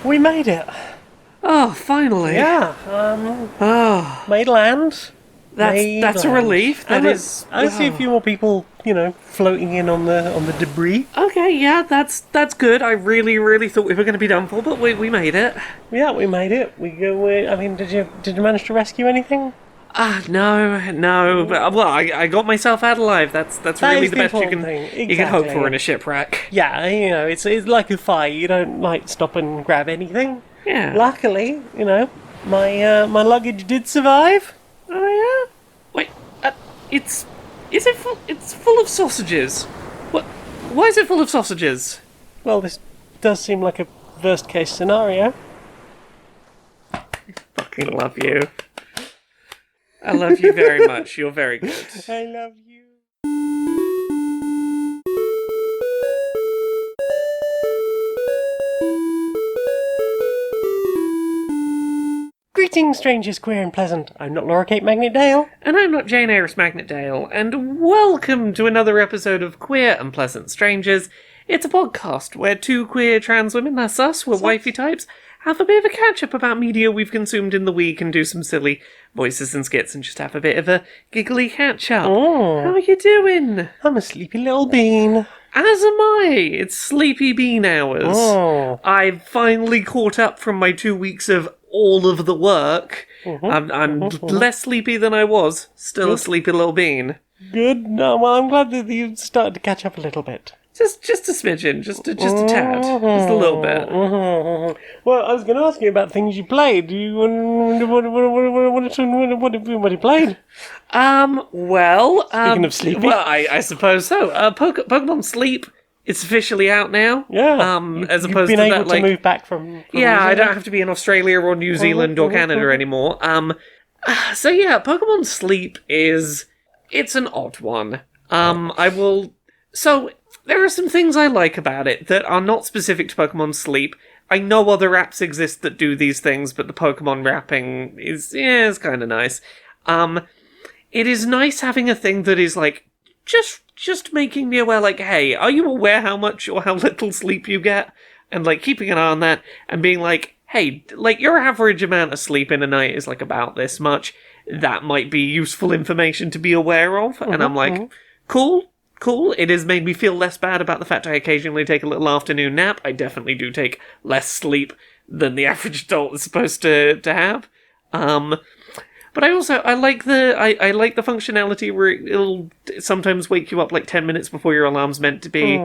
We made it. Oh, finally. Yeah. Oh, Made land. that's a relief. That is. I see a few more people, floating in on the debris. Okay, yeah, that's good. I really, really thought we were going to be done for, but we made it. Yeah, we made it. Did you manage to rescue anything? No. But, well, I got myself out alive. That's really is the the best you important can thing. you can hope Exactly. for in a shipwreck. Yeah, it's like a fire. You don't stop and grab anything. Yeah. Luckily, my luggage did survive. Oh yeah. Wait, it's full of sausages. What? Why is it full of sausages? Well, this does seem like a worst case scenario. Fucking love you. I love you very much. You're very good. I love you. Greetings, strangers, queer and pleasant. I'm not Laura Kate Magnet Dale. And I'm not Jane Aerith Magnet Dale, and welcome to another episode of Queer and Pleasant Strangers. It's a podcast where two queer trans women, that's us, we're wifey types, have a bit of a catch-up about media we've consumed in the week and do some silly voices and skits and just have a bit of a giggly catch-up. Oh. How are you doing? I'm a sleepy little bean. As am I. It's sleepy bean hours. Oh. I've finally caught up from my 2 weeks of all of the work. I'm less sleepy than I was. Still a sleepy little bean. Good. No, well, I'm glad that you've started to catch up a little bit. Just a smidgen, just a tad, just a little bit. Well, I was going to ask you about things you played. What have you played? Speaking of sleepy. Well, I suppose so. Pokemon Sleep, it's officially out now. Yeah. As You've opposed been to able that, to like, move back from yeah, New I don't Zealand? have to be in Australia or New Zealand or Canada anymore. So yeah, Pokemon Sleep it's an odd one. So there are some things I like about it that are not specific to Pokemon Sleep. I know other apps exist that do these things, but the Pokemon wrapping is kind of nice. It is nice having a thing that is like just making me aware, like, hey, are you aware how much or how little sleep you get? And like keeping an eye on that and being like, hey, like your average amount of sleep in a night is like about this much. That might be useful information to be aware of. And I'm like, cool. It has made me feel less bad about the fact I occasionally take a little afternoon nap. I definitely do take less sleep than the average adult is supposed to have. But I like the functionality where it'll sometimes wake you up like 10 minutes before your alarm's meant to be.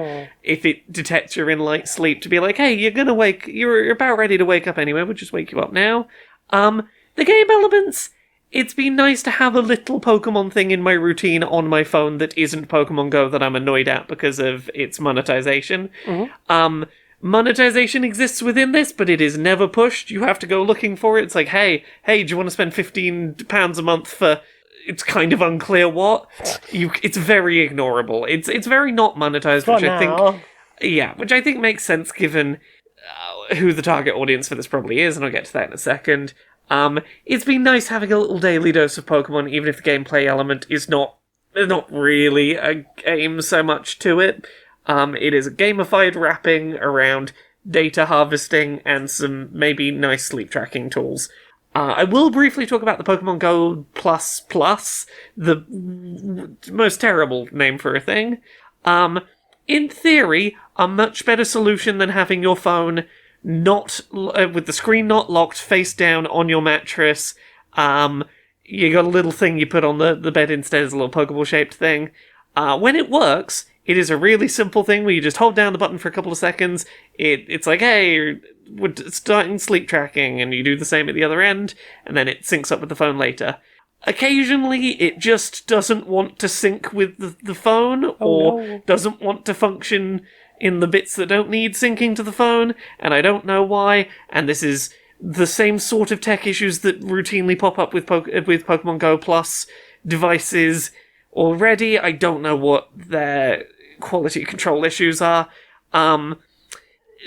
If it detects you're in light sleep, to be like, hey, you're about ready to wake up anyway, we'll just wake you up now. The game elements, it's been nice to have a little Pokemon thing in my routine on my phone that isn't Pokemon Go that I'm annoyed at because of its monetization. Monetization exists within this, but it is never pushed. You have to go looking for it. It's like, hey, do you want to spend £15 a month for... It's kind of unclear what. It's very ignorable. It's very not monetized, which I think makes sense given who the target audience for this probably is, and I'll get to that in a second. It's been nice having a little daily dose of Pokemon, even if the gameplay element is not really a game so much to it. It is a gamified wrapping around data harvesting and some maybe nice sleep tracking tools. I will briefly talk about the Pokemon Go Plus, the most terrible name for a thing. In theory, a much better solution than having your phone not with the screen not locked, face down on your mattress. You got a little thing you put on the bed instead as a little Pokeball-shaped thing. When it works, it is a really simple thing where you just hold down the button for a couple of seconds. It's like, hey, we're starting sleep tracking, and you do the same at the other end, and then it syncs up with the phone later. Occasionally, it just doesn't want to sync with the phone, doesn't want to function in the bits that don't need syncing to the phone, and I don't know why, and this is the same sort of tech issues that routinely pop up with Pokemon Go Plus devices already. I don't know what their quality control issues are.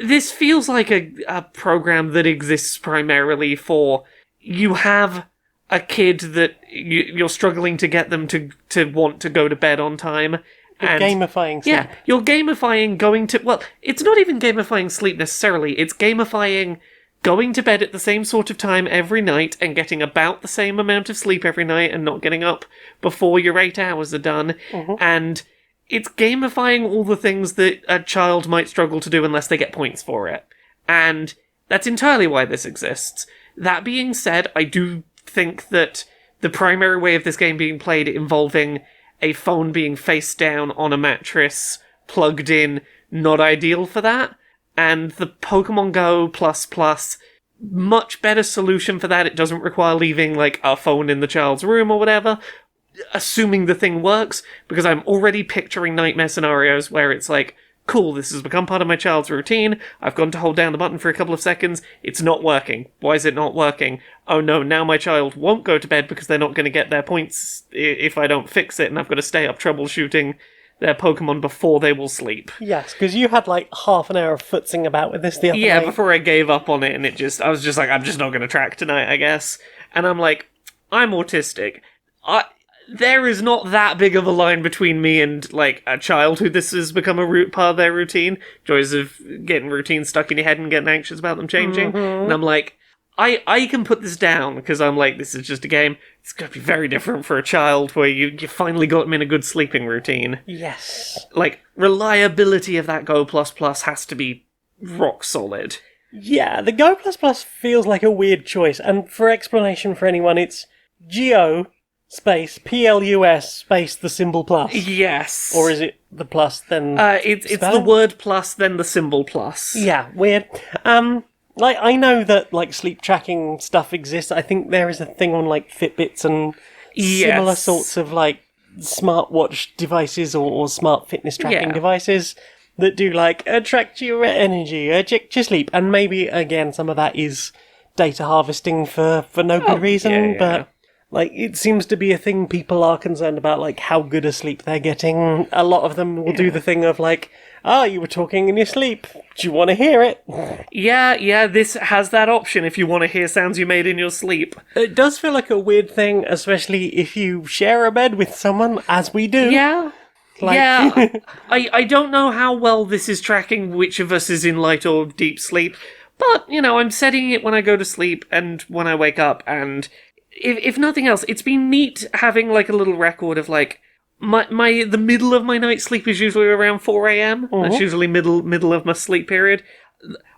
This feels like a program that exists primarily for, you have a kid that you're struggling to get them to want to go to bed on time. You're gamifying sleep. Yeah, you're gamifying going to... Well, it's not even gamifying sleep necessarily. It's gamifying going to bed at the same sort of time every night and getting about the same amount of sleep every night and not getting up before your 8 hours are done. And it's gamifying all the things that a child might struggle to do unless they get points for it. And that's entirely why this exists. That being said, I do think that the primary way of this game being played involving a phone being face down on a mattress, plugged in, not ideal for that. And the Pokemon Go++, much better solution for that. It doesn't require leaving, like, a phone in the child's room or whatever, assuming the thing works, because I'm already picturing nightmare scenarios where it's like, cool, this has become part of my child's routine, I've gone to hold down the button for a couple of seconds, it's not working. Why is it not working? Oh no, now my child won't go to bed because they're not going to get their points if I don't fix it, and I've got to stay up troubleshooting their Pokemon before they will sleep. Yes, because you had like half an hour of footsing about with this the other night. Yeah, before I gave up on it, and I was just like, I'm just not going to track tonight, I guess. And I'm like, I'm autistic. There is not that big of a line between me and, like, a child who this has become a part of their routine. Joys of getting routines stuck in your head and getting anxious about them changing. And I'm like, I can put this down, because I'm like, this is just a game. It's going to be very different for a child where you finally got them in a good sleeping routine. Yes. Like, reliability of that Go++ has to be rock solid. Yeah, the Go++ feels like a weird choice, and for explanation for anyone, it's Geo space PLUS space the symbol plus. Yes. Or is it the plus then? It's the word plus then the symbol plus. Yeah, weird. Like, I know that, like, sleep tracking stuff exists. I think there is a thing on, like, Fitbits and similar sorts of, like, smartwatch devices or smart fitness tracking devices that do, like, track your energy, check your sleep. And maybe, again, some of that is data harvesting for no good reason, but, like, it seems to be a thing people are concerned about, like, how good a sleep they're getting. A lot of them will do the thing of, like, you were talking in your sleep. Do you want to hear it? Yeah, this has that option if you want to hear sounds you made in your sleep. It does feel like a weird thing, especially if you share a bed with someone, as we do. Yeah. Like... I don't know how well this is tracking which of us is in light or deep sleep, but, you know, I'm setting it when I go to sleep and when I wake up, and if nothing else, it's been neat having, like, a little record of, like, the middle of my night's sleep is usually around 4 a.m. That's usually middle of my sleep period.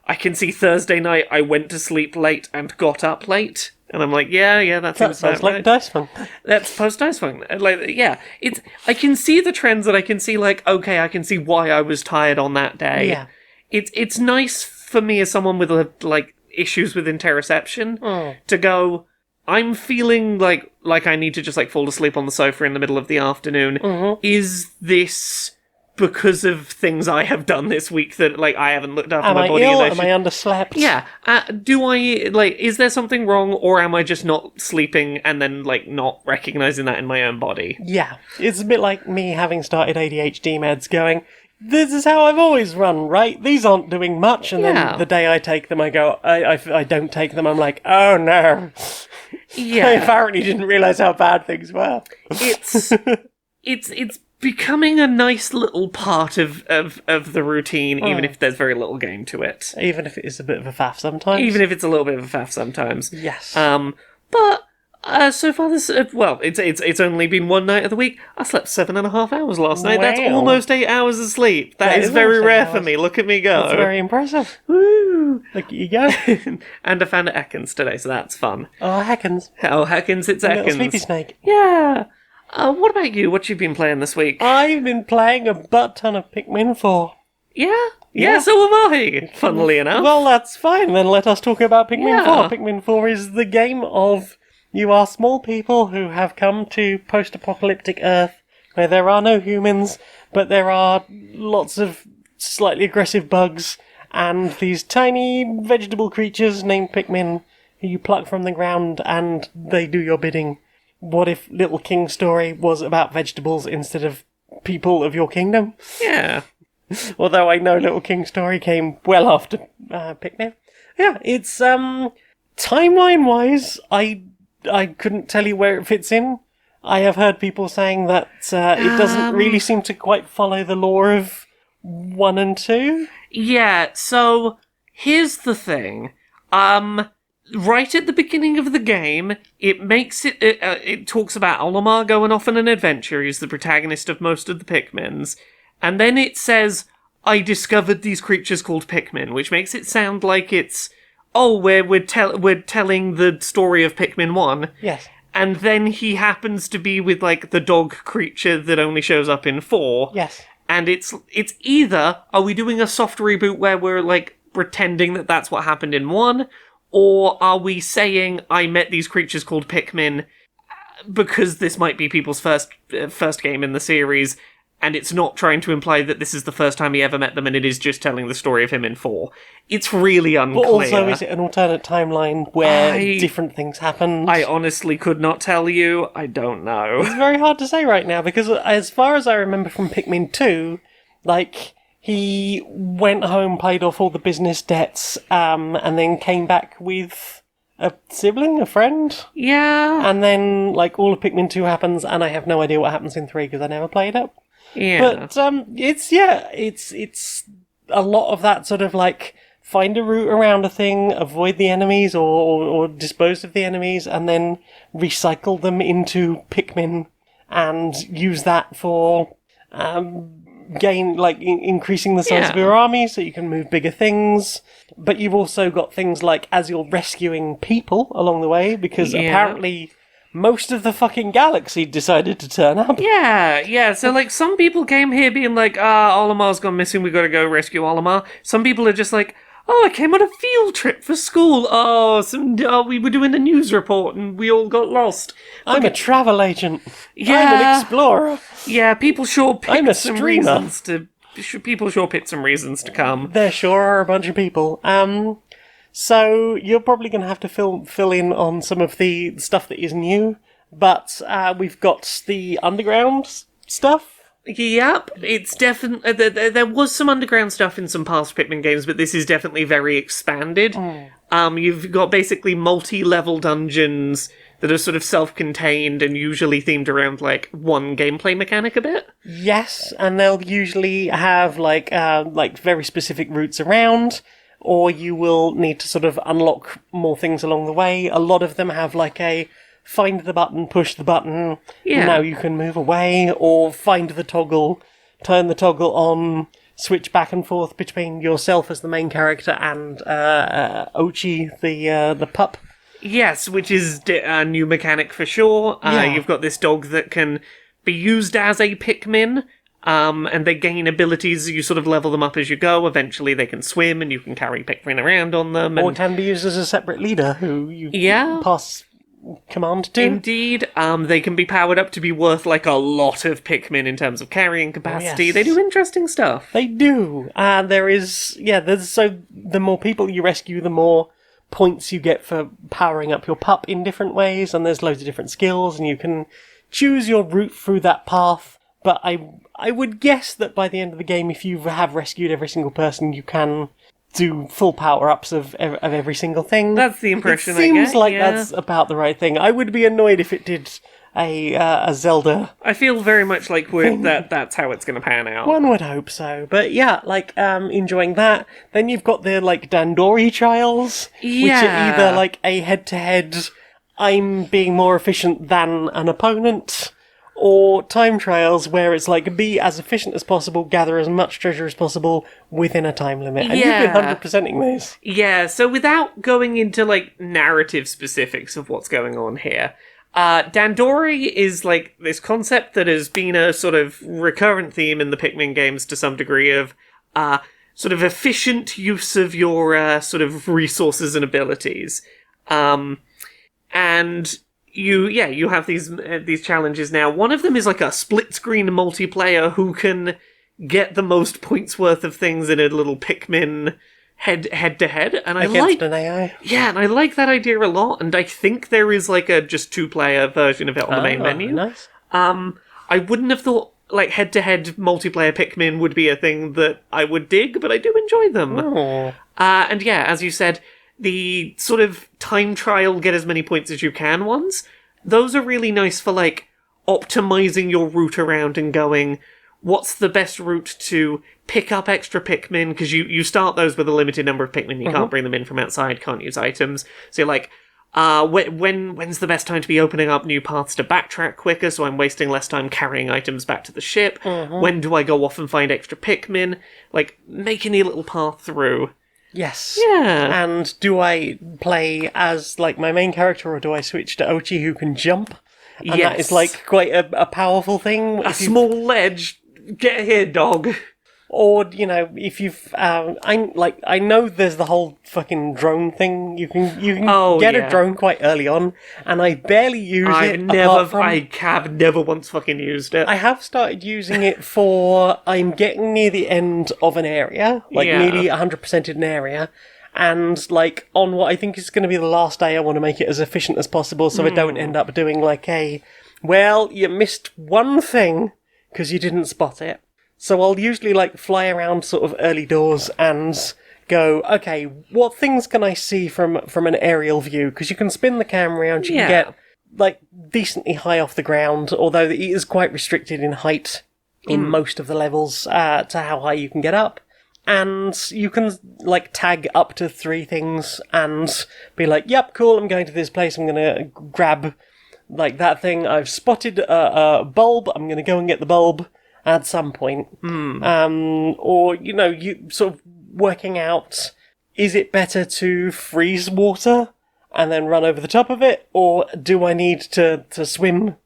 I can see Thursday night I went to sleep late and got up late. And I'm like, yeah, that sounds like Dice Fun. That's post Dice Fun. Like, yeah, I can see the trends that I can see, like, okay, I can see why I was tired on that day. Yeah. It's nice for me as someone with, like, issues with interoception to go, I'm feeling like I need to just, like, fall asleep on the sofa in the middle of the afternoon. Is this because of things I have done this week that, like, I haven't looked after my body? Am I ill? Am I underslept? Yeah. Do I, like, is there something wrong, or am I just not sleeping and then, like, not recognising that in my own body? Yeah. It's a bit like me having started ADHD meds going, this is how I've always run, right? These aren't doing much. And then the day I take them, I go, I don't take them. I'm like, oh no. Yeah. I apparently didn't realise how bad things were. It's becoming a nice little part of the routine, even if there's very little game to it. Even if it is a bit of a faff sometimes. Even if it's a little bit of a faff sometimes. Yes. But so far this, it's only been one night of the week. I slept 7.5 hours last night. That's almost 8 hours of sleep. That is very rare for me. Look at me go. That's very impressive. Woo! Look at you go. And I found Ekans today, so that's fun. Oh, Heckens. Oh, Heckens, it's Ekans. Little sleepy snake. Yeah. What about you? What you been playing this week? I've been playing a butt ton of Pikmin 4. Yeah, so have I, funnily enough. Well, that's fine, then let us talk about Pikmin 4. Yeah. Pikmin 4 is the game of you are small people who have come to post-apocalyptic Earth, where there are no humans, but there are lots of slightly aggressive bugs, and these tiny vegetable creatures named Pikmin, who you pluck from the ground, and they do your bidding. What if Little King's story was about vegetables instead of people of your kingdom? Yeah. Although I know Little King's story came well after Pikmin. Yeah, it's, timeline-wise, I couldn't tell you where it fits in. I have heard people saying that it doesn't really seem to quite follow the lore of 1 and 2. Yeah, so here's the thing. Right at the beginning of the game, it talks about Olimar going off on an adventure. He's the protagonist of most of the Pikmins. And then it says, I discovered these creatures called Pikmin, which makes it sound like it's, we're telling the story of Pikmin 1. Yes. And then he happens to be with, like, the dog creature that only shows up in 4. Yes. And it's either, are we doing a soft reboot where we're, like, pretending that that's what happened in 1, or are we saying, I met these creatures called Pikmin because this might be people's first game in the series, and it's not trying to imply that this is the first time he ever met them, and it is just telling the story of him in 4. It's really unclear. But also, is it an alternate timeline where different things happened? I honestly could not tell you. I don't know. It's very hard to say right now, because as far as I remember from Pikmin 2, like, he went home, paid off all the business debts, and then came back with a sibling, a friend. Yeah. And then, like, all of Pikmin 2 happens, and I have no idea what happens in 3 because I never played it. Yeah. But, it's a lot of that sort of, like, find a route around a thing, avoid the enemies, or dispose of the enemies, and then recycle them into Pikmin, and use that for, increasing the size of your army so you can move bigger things. But you've also got things like, as you're rescuing people along the way, because apparently most of the fucking galaxy decided to turn up. Yeah, so like some people came here being like, Olimar's gone missing, we gotta go rescue Olimar. Some people are just like, I came on a field trip for school. We were doing a news report and we all got lost. I'm a travel agent. Yeah. I'm an explorer. Yeah, people sure picked some streamer. reasons to. People sure picked some reasons to come. There sure are a bunch of people. So you're probably going to have to fill in on some of the stuff that is new, but we've got the underground stuff. Yep, it's definitely... There was some underground stuff in some past Pikmin games, but this is definitely very expanded. You've got basically multi-level dungeons that are sort of self-contained and usually themed around, like, one gameplay mechanic a bit. Yes, and they'll usually have, like very specific routes around, or you will need to sort of unlock more things along the way. A lot of them have, like, a find the button, push the button, now you can move away, or find the toggle, turn the toggle on, switch back and forth between yourself as the main character and Ochi, the pup. Yes, which is a new mechanic for sure. You've got this dog that can be used as a Pikmin, and they gain abilities. You sort of level them up as you go. Eventually they can swim, and you can carry Pikmin around on them. Or can be used as a separate leader who you pass command to. Indeed. They can be powered up to be worth, like, a lot of Pikmin in terms of carrying capacity. They do interesting stuff. They do. And so the more people you rescue, the more points you get for powering up your pup in different ways, and there's loads of different skills, and you can choose your route through that path. But I would guess that by the end of the game, if you have rescued every single person, you can do full power-ups of every single thing. That's the impression I get. It seems like that's about the right thing. I would be annoyed if it did a Zelda. I feel very much like that's how it's going to pan out. One would hope so. But yeah, enjoying that. Then you've got the, Dandori trials, which are either, a head-to-head, I'm being more efficient than an opponent, or time trials where it's be as efficient as possible, gather as much treasure as possible within a time limit. And you've been 100%ing these. Yeah, so without going into, narrative specifics of what's going on here, Dandori is, this concept that has been a sort of recurrent theme in the Pikmin games to some degree of, sort of efficient use of your, sort of resources and abilities. And you have these challenges now. One of them is a split-screen multiplayer who can get the most points worth of things in a little Pikmin head-to-head. And against an AI. Yeah, and I like that idea a lot, and I think there is a just two-player version of it on the main menu. Nice. I wouldn't have thought head-to-head multiplayer Pikmin would be a thing that I would dig, but I do enjoy them. Oh. And yeah, as you said, the sort of time trial, get as many points as you can ones, those are really nice for, optimizing your route around and going, what's the best route to pick up extra Pikmin, because you start those with a limited number of Pikmin, you can't bring them in from outside, can't use items. So you're like, when's the best time to be opening up new paths to backtrack quicker, so I'm wasting less time carrying items back to the ship? When do I go off and find extra Pikmin? Like, make any little path through. Yes. Yeah. And do I play as, like, my main character, or do I switch to Ochi, who can jump? And that is, like, quite a powerful thing. A small ledge. Get here, dog. Or, you know, if you've... I know there's the whole fucking drone thing. You can get a drone quite early on, and I barely use it. I have never once fucking used it. I have started using it for... I'm getting near the end of an area, nearly 100% in an area, and, like, on what I think is going to be the last day, I want to make it as efficient as possible so I don't end up doing, like, well, you missed one thing because you didn't spot it. So I'll usually, like, fly around sort of early doors and go, okay, what things can I see from an aerial view? Because you can spin the camera around, you can get, like, decently high off the ground, although it is quite restricted in height in most of the levels to how high you can get up. And you can, like, tag up to 3 things and be like, yep, cool, I'm going to this place, I'm going to grab, like, that thing. I've spotted a bulb, I'm going to go and get the bulb at some point. Or, you know, you sort of working out, is it better to freeze water and then run over the top of it, or do I need to swim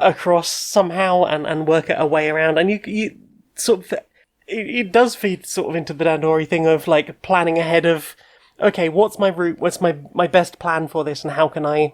across somehow and work a way around? And you sort of... It does feed sort of into the Dandori thing of, like, planning ahead of, okay, what's my route, what's my best plan for this, and how can I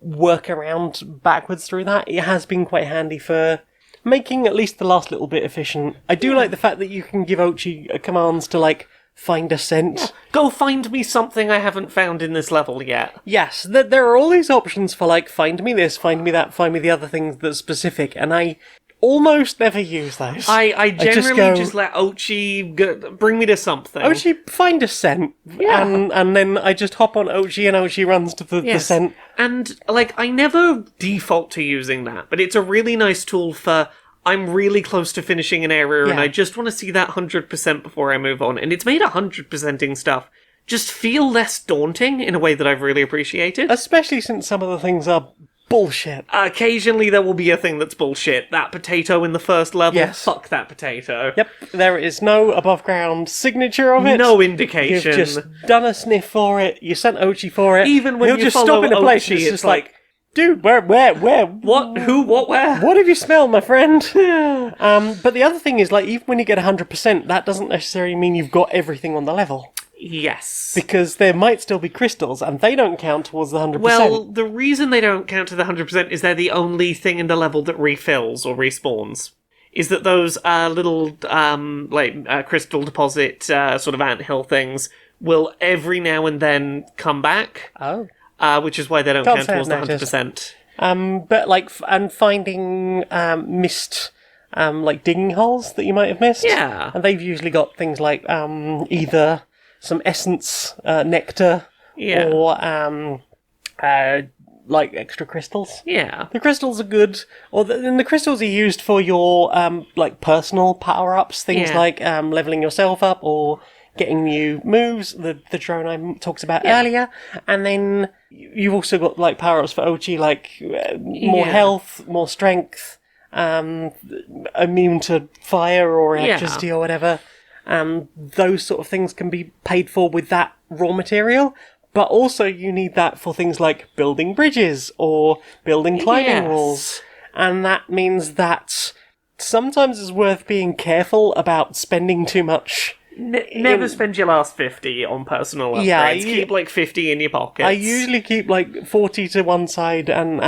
work around backwards through that? It has been quite handy for making at least the last little bit efficient. I do like the fact that you can give Ochi commands to, like, find a scent. Go find me something I haven't found in this level yet. Yes, there are all these options for, like, find me this, find me that, find me the other things that's specific, and I almost never use those. I generally just let Ochi bring me to something. Ochi, find a scent. Yeah. And then I just hop on Ochi and Ochi runs to the scent. And, like, I never default to using that, but it's a really nice tool for, I'm really close to finishing an area and I just want to see that 100% before I move on. And it's made 100%ing stuff just feel less daunting in a way that I've really appreciated. Especially since some of the things are bullshit. Occasionally there will be a thing that's bullshit. That potato in the first level, yes. Fuck that potato. Yep, there is no above ground signature of it. No indication. You've just done a sniff for it, you sent Ochi for it. Even when he'll you just follow stop in a place Ochi, it's it's just like, dude, where? What? Who? What? Where? What have you smelled, my friend? But the other thing is, like, even when you get 100%, that doesn't necessarily mean you've got everything on the level. Yes. Because there might still be crystals, and they don't count towards the 100%. Well, the reason they don't count to the 100% is they're the only thing in the level that refills or respawns. Is that those little, crystal deposit sort of anthill things will every now and then come back. Oh. Which is why they don't count towards the 100%. But, like, and finding missed, like, digging holes that you might have missed. Yeah. And they've usually got things like either some essence, nectar, or, like, extra crystals. Yeah. The crystals are good, and the crystals are used for your, like, personal power-ups, things like leveling yourself up or getting new moves, the drone I talked about earlier, and then you've also got, like, power-ups for Ochi, like, more health, more strength, immune to fire or electricity or whatever. Those sort of things can be paid for with that raw material, but also you need that for things like building bridges or building climbing walls. And that means that sometimes it's worth being careful about spending too much. Never spend your last 50 on personal upgrades. Yeah, keep, like, 50 in your pockets. I usually keep, like, 40 to one side and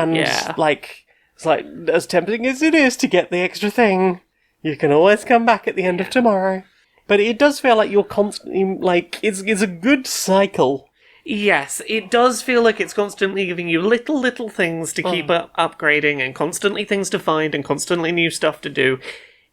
like, it's like, as tempting as it is to get the extra thing, you can always come back at the end of tomorrow. But it does feel like you're constantly, like, it's a good cycle. Yes, it does feel like it's constantly giving you little things to keep upgrading, and constantly things to find, and constantly new stuff to do.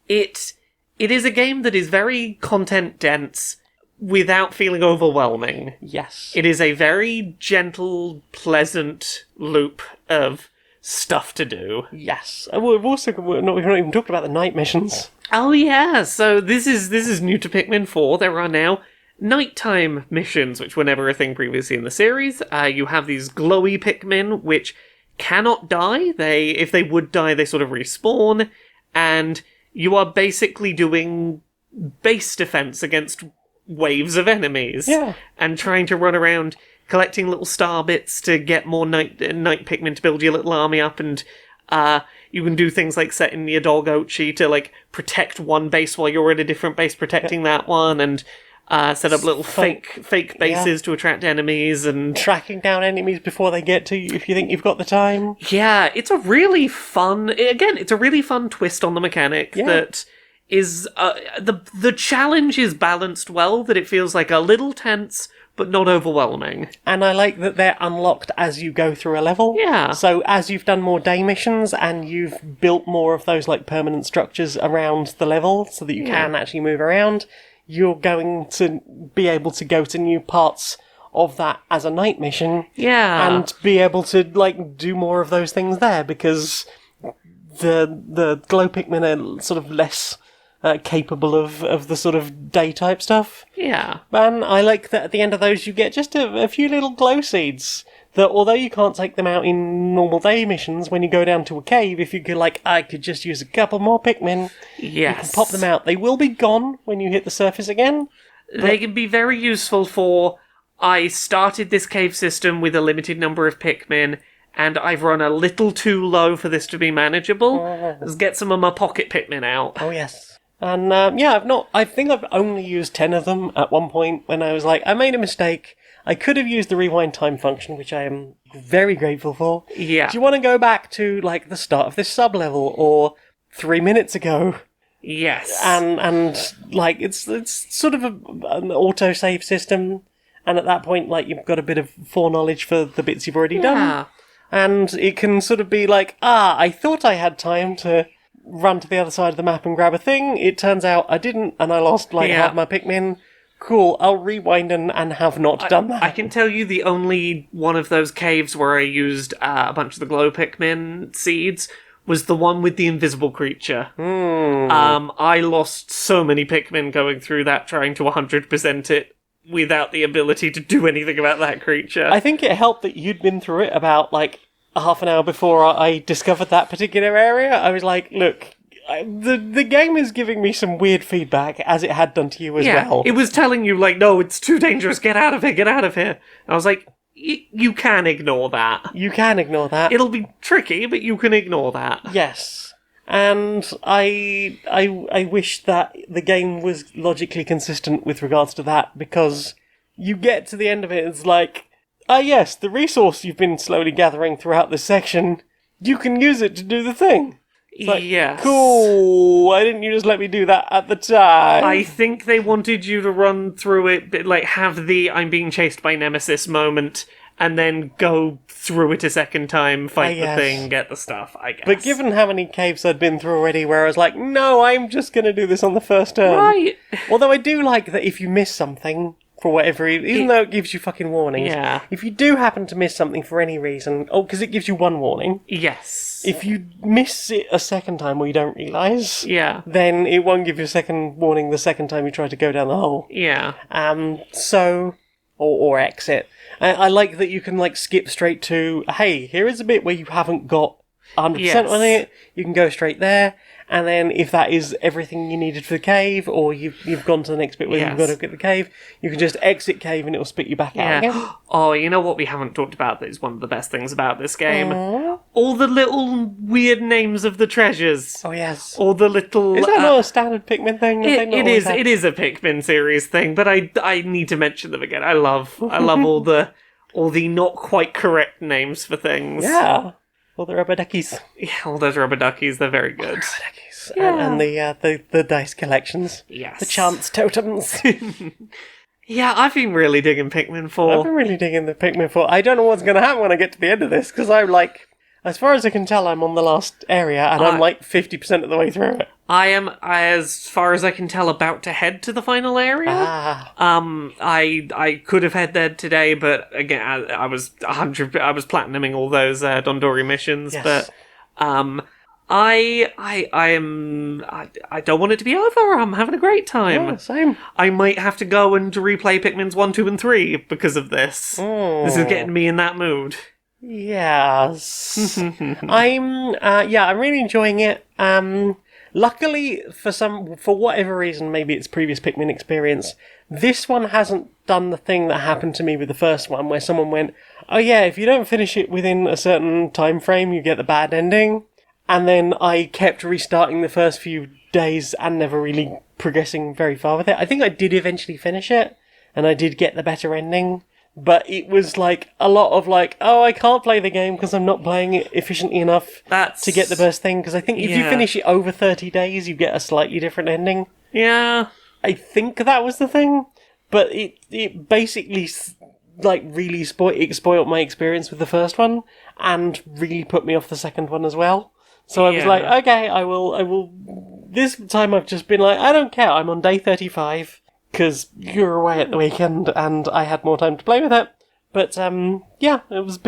It is a game that is very content-dense without feeling overwhelming. Yes. It is a very gentle, pleasant loop of stuff to do. Yes. We've not even talked about the night missions. Oh yeah, so this is new to Pikmin 4. There are now nighttime missions, which were never a thing previously in the series. You have these glowy Pikmin, which cannot die. If they would die, they sort of respawn, and you are basically doing base defense against waves of enemies. Yeah. And trying to run around collecting little star bits to get more night Pikmin to build your little army up, and you can do things like setting your dog Ochi to like protect one base while you're at a different base protecting that one, and set up little fake bases to attract enemies, and tracking down enemies before they get to you if you think you've got the time. Yeah, it's a really fun twist on the mechanic that is the challenge is balanced well, that it feels like a little tense but not overwhelming. And I like that they're unlocked as you go through a level. Yeah. So as you've done more day missions and you've built more of those like permanent structures around the level so that you can actually move around, you're going to be able to go to new parts of that as a night mission. Yeah. And be able to like do more of those things there, because the glow Pikmin are sort of less capable of the sort of day type stuff. Yeah. And I like that at the end of those you get just a few little glow seeds that, although you can't take them out in normal day missions, when you go down to a cave, if you could I could just use a couple more Pikmin, you can pop them out. They will be gone when you hit the surface again. They can be very useful for, I started this cave system with a limited number of Pikmin, and I've run a little too low for this to be manageable. Let's get some of my pocket Pikmin out. Oh yes. And I think I've only used 10 of them at one point when I was like, I made a mistake. I could have used the rewind time function, which I am very grateful for. Yeah. Do you want to go back to like the start of this sub-level or 3 minutes ago? Yes. And like it's sort of an auto-save system, and at that point like you've got a bit of foreknowledge for the bits you've already done. And it can sort of be like, I thought I had time to run to the other side of the map and grab a thing. It turns out I didn't, and I lost half my Pikmin. Cool, I'll rewind and have not done that. I can tell you the only one of those caves where I used a bunch of the glow Pikmin seeds was the one with the invisible creature. I lost so many Pikmin going through that, trying to 100% it without the ability to do anything about that creature. I think it helped that you'd been through it about like half an hour before I discovered that particular area. I was like, look, the game is giving me some weird feedback, as it had done to you as well. It was telling you, like, no, it's too dangerous, get out of here, get out of here. And I was like, you can ignore that. You can ignore that. It'll be tricky, but you can ignore that. Yes. And I wish that the game was logically consistent with regards to that, because you get to the end of it, it's like, yes, the resource you've been slowly gathering throughout this section, you can use it to do the thing. It's like, yes. Cool, why didn't you just let me do that at the time? I think they wanted you to run through it, but like have the I'm being chased by Nemesis moment, and then go through it a second time, fight the thing, get the stuff, I guess. But given how many caves I'd been through already, where I was like, no, I'm just going to do this on the first turn. Right. Although I do like that if you miss something, for whatever reason, even though it gives you fucking warnings, if you do happen to miss something for any reason, because it gives you one warning. Yes. If you miss it a second time or you don't realise, then it won't give you a second warning the second time you try to go down the hole. Yeah. Or exit. I like that you can like skip straight to, hey, here is a bit where you haven't got 100% on it, you can go straight there. And then if that is everything you needed for the cave, or you've gone to the next bit where you've got to get the cave, you can just exit cave and it'll spit you back out again. Oh, you know what we haven't talked about that is one of the best things about this game? All the little weird names of the treasures. Oh, yes. All the little... Is that not a standard Pikmin thing? It is a Pikmin series thing, but I need to mention them again. I love all the not quite correct names for things. Yeah. All the rubber duckies. Yeah, all those rubber duckies, they're very good. Rubber duckies. Yeah. And the dice collections. Yes. The chance totems. Yeah, I've been really digging Pikmin 4. I've been really digging the Pikmin 4. I don't know what's going to happen when I get to the end of this, because I'm like, As far as I can tell, I'm on the last area, and I'm like 50% of the way through it. I am, as far as I can tell, about to head to the final area. I could have head there today, but again, I was platinuming all those Dondori missions, Yes. but I don't want it to be over. I'm having a great time. Yeah, same. I might have to go and replay Pikmin's 1, 2, and 3 because of this. This is getting me in that mood. Yes. I'm really enjoying it. Luckily, for whatever reason, maybe it's previous Pikmin experience, this one hasn't done the thing that happened to me with the first one, where someone went, oh yeah, if you don't finish it within a certain time frame, you get the bad ending. And then I kept restarting the first few days and never really progressing very far with it. I think I did eventually finish it, and I did get the better ending. But it was like a lot of like, oh, I can't play the game because I'm not playing it efficiently enough to get the best thing. Because I think if you finish it over 30 days, you get a slightly different ending. Yeah. I think that was the thing. But it basically like really spoiled my experience with the first one and really put me off the second one as well. So I was like, okay, I will. This time I've just been like, I don't care. I'm on day 35. Because you're away at the weekend and I had more time to play with it. But, it's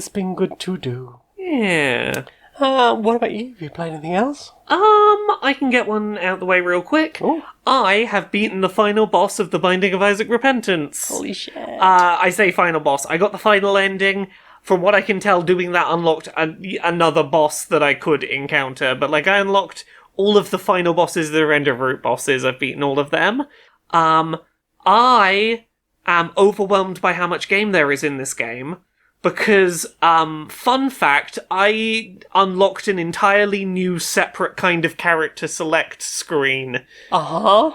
been good to do. Yeah. What about you? Have you played anything else? I can get one out the way real quick. Ooh. I have beaten the final boss of The Binding of Isaac Repentance. Holy shit. I say final boss. I got the final ending. From what I can tell, doing that unlocked another boss that I could encounter. But, I unlocked all of the final bosses that are end of route bosses. I've beaten all of them. I am overwhelmed by how much game there is in this game, because, fun fact, I unlocked an entirely new separate kind of character select screen. Uh-huh.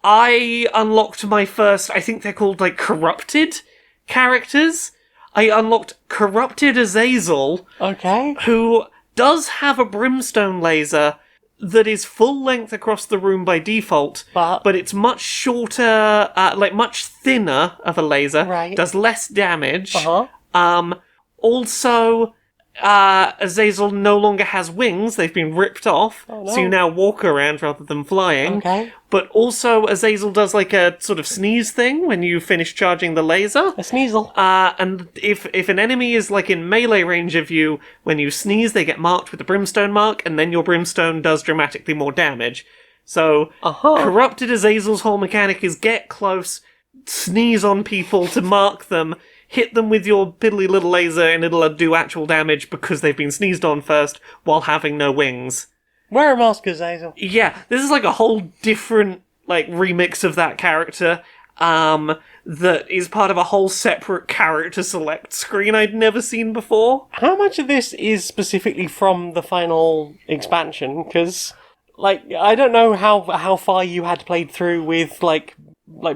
I unlocked my first, I think they're called, corrupted characters. I unlocked Corrupted Azazel. Okay. Who does have a brimstone laser that is full length across the room by default, but it's much shorter, much thinner of a laser. Right. Does less damage. Uh-huh. Also, Azazel no longer has wings. They've been ripped off, so you now walk around rather than flying. Okay. But also, Azazel does a sort of sneeze thing when you finish charging the laser. A sneasel. And if an enemy is in melee range of you, when you sneeze, they get marked with the brimstone mark, and then your brimstone does dramatically more damage. So, Corrupted Azazel's whole mechanic is get close, sneeze on people to mark them, hit them with your piddly little laser, and it'll do actual damage because they've been sneezed on first, while having no wings. Wear a mask, Azazel. Yeah, this is a whole different, remix of that character, that is part of a whole separate character select screen I'd never seen before. How much of this is specifically from the final expansion? Because, I don't know how far you had played through with,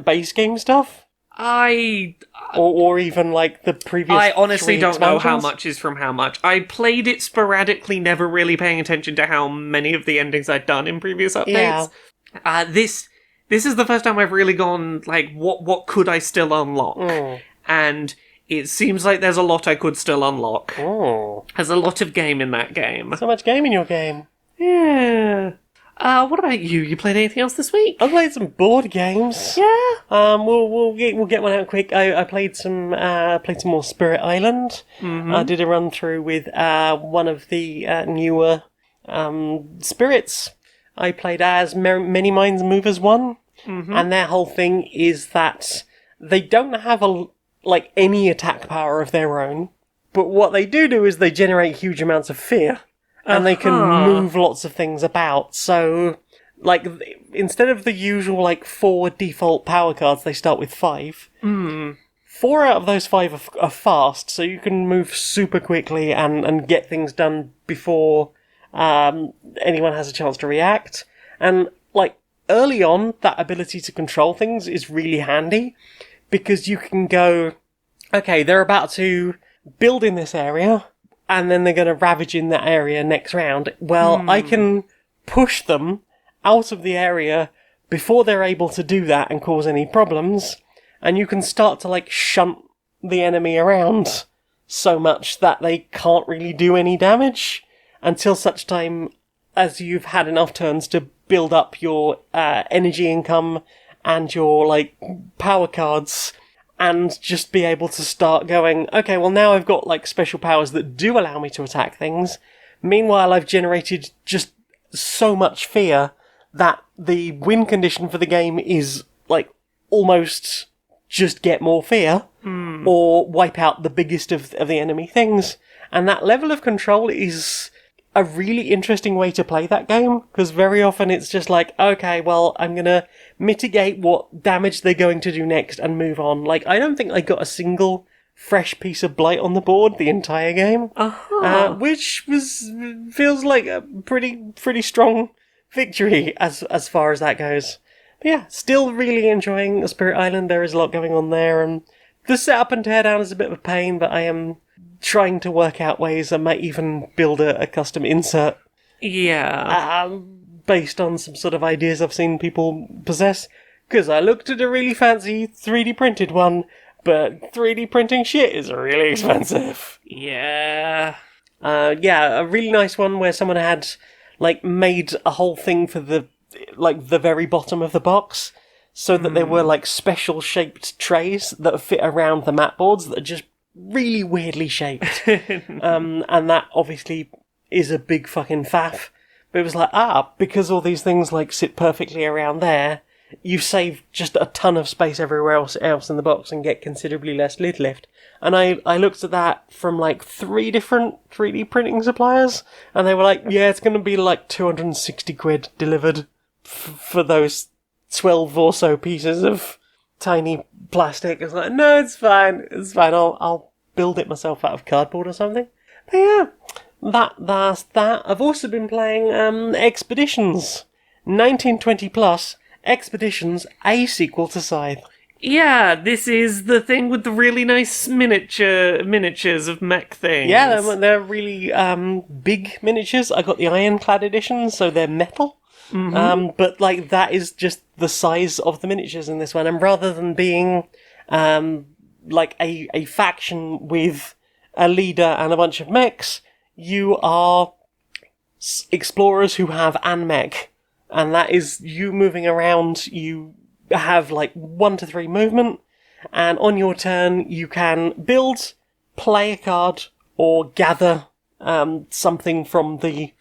base game stuff? Or even, the previous I honestly don't know how expansions? much is from how much. I played it sporadically, never really paying attention to how many of the endings I'd done in previous updates. Yeah. This is the first time I've really gone, what could I still unlock? And it seems like there's a lot I could still unlock. There's a lot of game in that game. So much game in your game. Yeah. What about you? You played anything else this week? I played some board games. Yeah. We'll get one out quick. I played some more Spirit Island. Mm-hmm. I did a run through with one of the newer spirits. I played as Many Minds Movers 1, and their whole thing is that they don't have any attack power of their own, but what they do is they generate huge amounts of fear. And they can move lots of things about. So, instead of the usual, 4 default power cards, they start with 5. 4 out of those 5 are fast, so you can move super quickly and get things done before anyone has a chance to react. And, early on, that ability to control things is really handy, because you can go, okay, they're about to build in this area, and then they're going to ravage in that area next round. Well, I can push them out of the area before they're able to do that and cause any problems, and you can start to, shunt the enemy around so much that they can't really do any damage until such time as you've had enough turns to build up your energy income and your, like, power cards, and just be able to start going, okay, well now I've got, like, special powers that do allow me to attack things. Meanwhile, I've generated just so much fear that the win condition for the game is, like, almost just get more fear, or wipe out the biggest of the enemy things. And that level of control is a really interesting way to play that game, because very often it's just like, okay, well, I'm gonna mitigate what damage they're going to do next and move on. Like, I don't think I got a single fresh piece of blight on the board the entire game, which feels like a pretty strong victory as far as that goes. But yeah, still really enjoying Spirit Island. There is a lot going on there, and the setup and teardown is a bit of a pain, but I am trying to work out ways I might even build a custom insert. Yeah. Based on some sort of ideas I've seen people possess. Because I looked at a really fancy 3D printed one, but 3D printing shit is really expensive. Yeah. A really nice one where someone had, like, made a whole thing for the very bottom of the box, so that there were, like, special shaped trays that fit around the map boards that are just really weirdly shaped. And that obviously is a big fucking faff. But it was like, because all these things, like, sit perfectly around there, you save just a ton of space everywhere else in the box and get considerably less lid lift. And I looked at that from, like, 3 different 3D printing suppliers, and they were like, yeah, it's going to be like 260 quid delivered for those 12 or so pieces of tiny plastic. It's like, no, it's fine. I'll build it myself out of cardboard or something. But yeah, that's that. I've also been playing Expeditions 1920 plus Expeditions, a sequel to Scythe. Yeah, this is the thing with the really nice miniatures of mech things. Yeah, they're really big miniatures. I got the ironclad edition, so they're metal. But, like, that is just the size of the miniatures in this one. And rather than being, like, a faction with a leader and a bunch of mechs, you are explorers who have an mech. And that is you moving around. You have, like, 1 to 3 movement. And on your turn, you can build, play a card, or gather something from the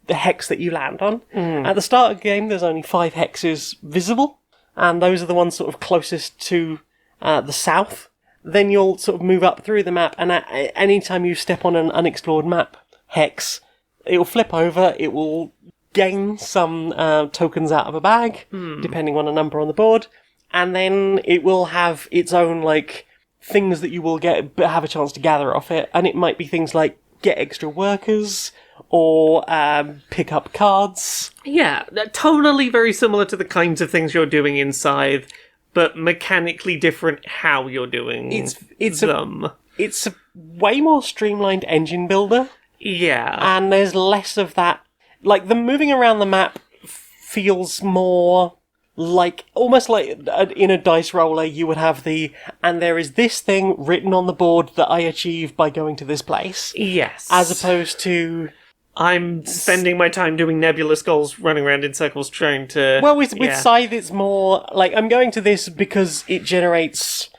hex that you land on. At the start of the game, there's only 5 hexes visible, and those are the ones sort of closest to the south. Then you'll sort of move up through the map, and at any time you step on an unexplored map hex, it will flip over, it will gain some tokens out of a bag, depending on a number on the board, and then it will have its own, like, things that you will have a chance to gather off it, and it might be things like get extra workers, or pick up cards. Yeah, totally very similar to the kinds of things you're doing in Scythe, but mechanically different how you're doing them. It's a way more streamlined engine builder. Yeah. And there's less of that. Like, the moving around the map feels more like, almost like in a dice roller, you would have and there is this thing written on the board that I achieve by going to this place. Yes. As opposed to, I'm spending my time doing nebulous goals, running around in circles, trying to... Well, with Scythe, it's more like, I'm going to this because it generates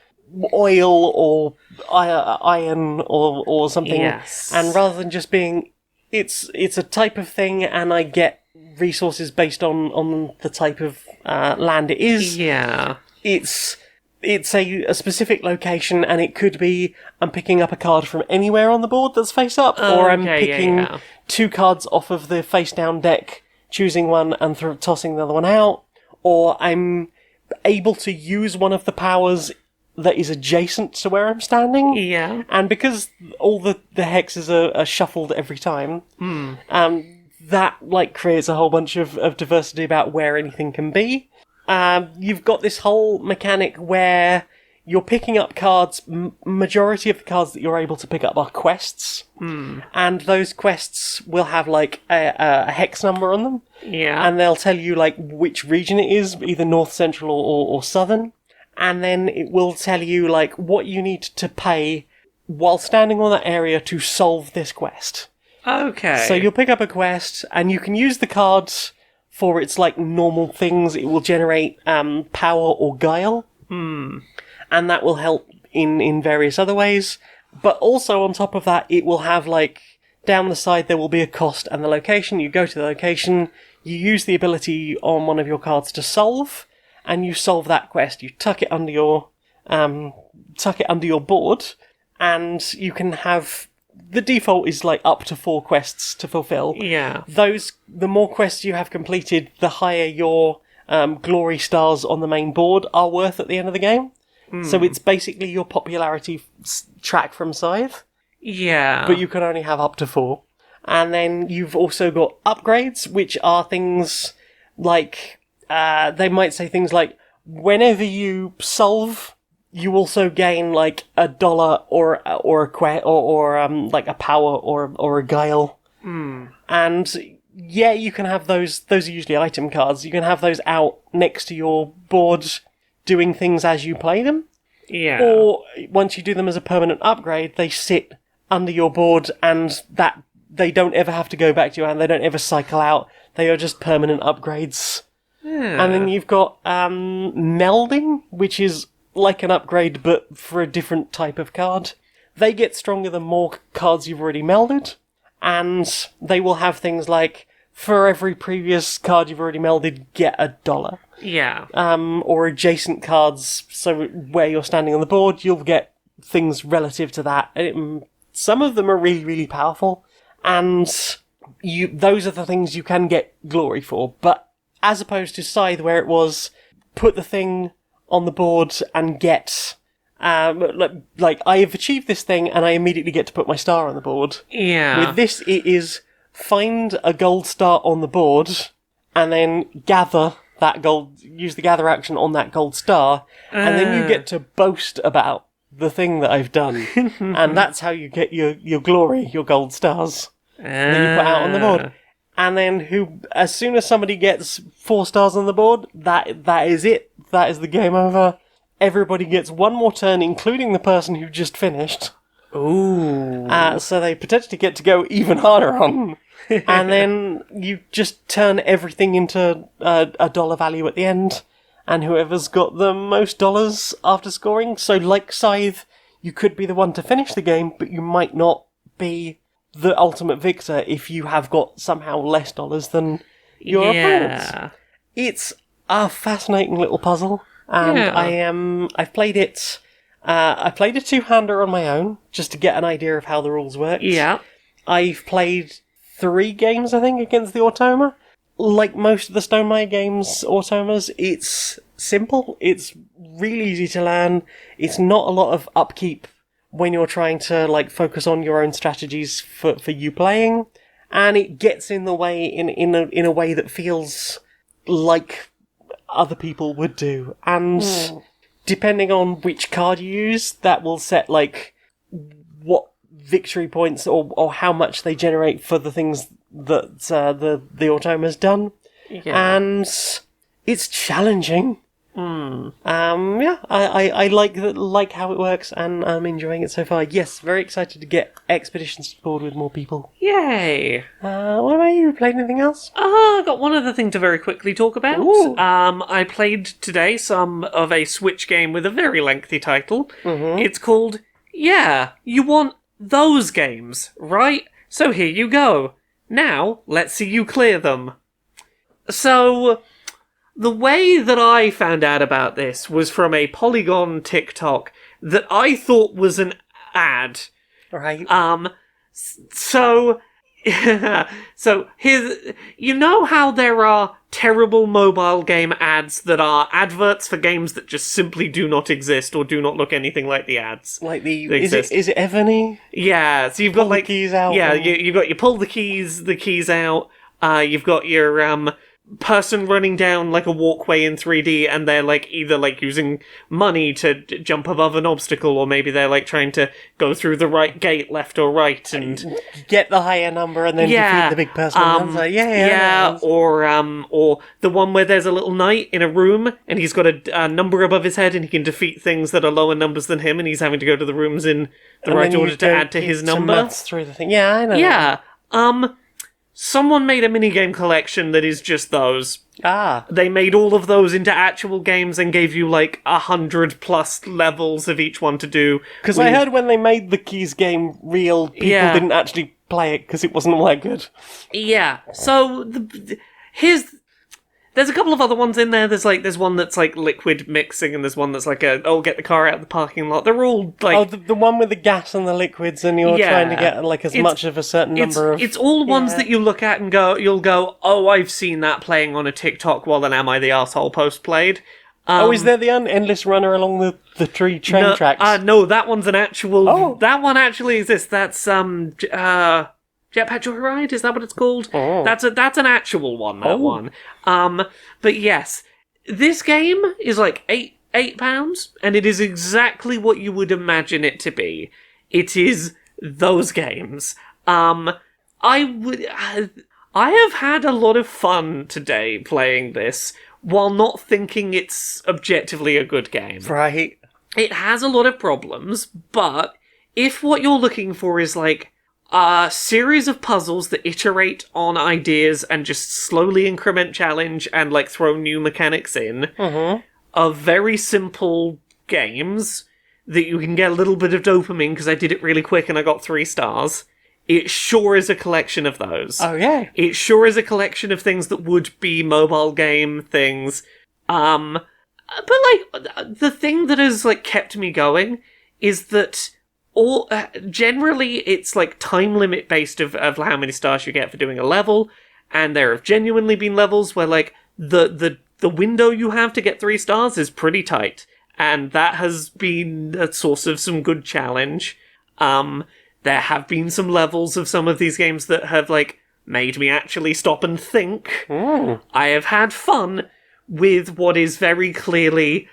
oil or iron or something. Yes. And rather than just being, it's a type of thing, and I get resources based on the type of land it is. Yeah. It's a specific location, and it could be I'm picking up a card from anywhere on the board that's face up, or I'm picking 2 cards off of the face down deck, choosing one and tossing the other one out, or I'm able to use one of the powers that is adjacent to where I'm standing. Yeah. And because all the hexes are shuffled every time, that, like, creates a whole bunch of diversity about where anything can be. You've got this whole mechanic where you're picking up cards. Majority of the cards that you're able to pick up are quests. And those quests will have, like, a hex number on them. Yeah. And they'll tell you, like, which region it is, either north, central, or southern. And then it will tell you, like, what you need to pay while standing on that area to solve this quest. Okay. So you'll pick up a quest, and you can use the cards for its, like, normal things. It will generate power or guile. And that will help in various other ways. But also, on top of that, it will have, like, down the side there will be a cost and the location. You go to the location, you use the ability on one of your cards to solve, and you solve that quest. You tuck it under your board, and you can have... The default is, like, up to 4 quests to fulfill. Yeah. The more quests you have completed, the higher your glory stars on the main board are worth at the end of the game. So it's basically your popularity track from Scythe. Yeah. But you can only have up to 4. And then you've also got upgrades, which are things like... they might say things like, whenever you solve... You also gain, like, $1 or like a power or a guile. And yeah, you can have those. Those are usually item cards. You can have those out next to your board, doing things as you play them. Yeah. Or once you do them as a permanent upgrade, they sit under your board, and that they don't ever have to go back to your hand. They don't ever cycle out. They are just permanent upgrades. Yeah. And then you've got melding, which is like an upgrade, but for a different type of card. They get stronger the more cards you've already melded, and they will have things like, for every previous card you've already melded, get $1. Yeah. Or adjacent cards, so where you're standing on the board, you'll get things relative to that. Some of them are really, really powerful, and those are the things you can get glory for, but as opposed to Scythe, where it was, put the thing on the board and get, like, I have achieved this thing and I immediately get to put my star on the board. Yeah. With this, it is find a gold star on the board and then gather that gold, use the gather action on that gold star, and then you get to boast about the thing that I've done. And that's how you get your glory, your gold stars that you put out on the board. And then as soon as somebody gets 4 stars on the board, that is it. That is the game over. Everybody gets one more turn, including the person who just finished. Ooh. So they potentially get to go even harder on. And then you just turn everything into a dollar value at the end. And whoever's got the most dollars after scoring. So like Scythe, you could be the one to finish the game, but you might not be the ultimate victor if you have got somehow less dollars than your opponents. It's a fascinating little puzzle, and I've played it. I played a 2-hander on my own just to get an idea of how the rules work. Yeah, I've played 3 games, I think, against the Automa. Like most of the Stonemaier games, Automas, it's simple. It's really easy to learn. It's not a lot of upkeep when you're trying to, like, focus on your own strategies for you playing, and it gets in the way in a way that feels like other people would do. And depending on which card you use, that will set, like, what victory points or how much they generate for the things that the Automa's done. Yeah. And it's challenging. I like how it works, and I'm enjoying it so far. Yes, very excited to get Expeditions to board with more people. Yay! What about you? Played anything else? I got one other thing to very quickly talk about. Ooh. I played today some of a Switch game with a very lengthy title. It's called Yeah, You Want Those Games, right? So here you go. Now, let's see you clear them. So, the way that I found out about this was from a Polygon TikTok that I thought was an ad. Right. So here's, you know how there are terrible mobile game ads that are adverts for games that just simply do not exist or do not look anything like the ads? Like is it Evany? Yeah, so you've got Pull the keys out. Yeah, you've got you pull the keys out. You've got your person running down like a walkway in 3D, and they're like either like using money to jump above an obstacle, or maybe they're like trying to go through the right gate, left or right, and get the higher number and then defeat the big person. Or the one where there's a little knight in a room and he's got a number above his head and he can defeat things that are lower numbers than him, and he's having to go to the rooms in the right order to add to his number. Maths through the thing. Yeah, I know. Yeah. Someone made a minigame collection that is just those. They made all of those into actual games and gave you like 100+ levels of each one to do. Because I heard when they made the Keys game real, people didn't actually play it because it wasn't all that good. Yeah. So there's a couple of other ones in there. There's one that's like liquid mixing, and there's one that's like get the car out of the parking lot. They're all like the one with the gas and the liquids, and you're trying to get like as much of a certain number of. It's all ones that you look at and you'll go, oh, I've seen that playing on a TikTok while an Am I the Arsehole post played. Is there the endless runner along the train tracks? No, that one's an actual. Oh. That one actually exists. That's Jetpack Joyride, is that what it's called? Oh. That's an actual one, that one. But yes, this game is like £8, and it is exactly what you would imagine it to be. It is those games. I have had a lot of fun today playing this, while not thinking it's objectively a good game. Right. It has a lot of problems, but if what you're looking for is like a series of puzzles that iterate on ideas and just slowly increment challenge and like throw new mechanics in, are very simple games that you can get a little bit of dopamine because I did it really quick and I got 3 stars. It sure is a collection of those. Oh yeah. It sure is a collection of things that would be mobile game things. But like the thing that has like kept me going is that generally it's like time limit based of how many stars you get for doing a level, and there have genuinely been levels where like the window you have to get 3 stars is pretty tight, and that has been a source of some good challenge. There have been some levels of some of these games that have like made me actually stop and think. I have had fun with what is very clearly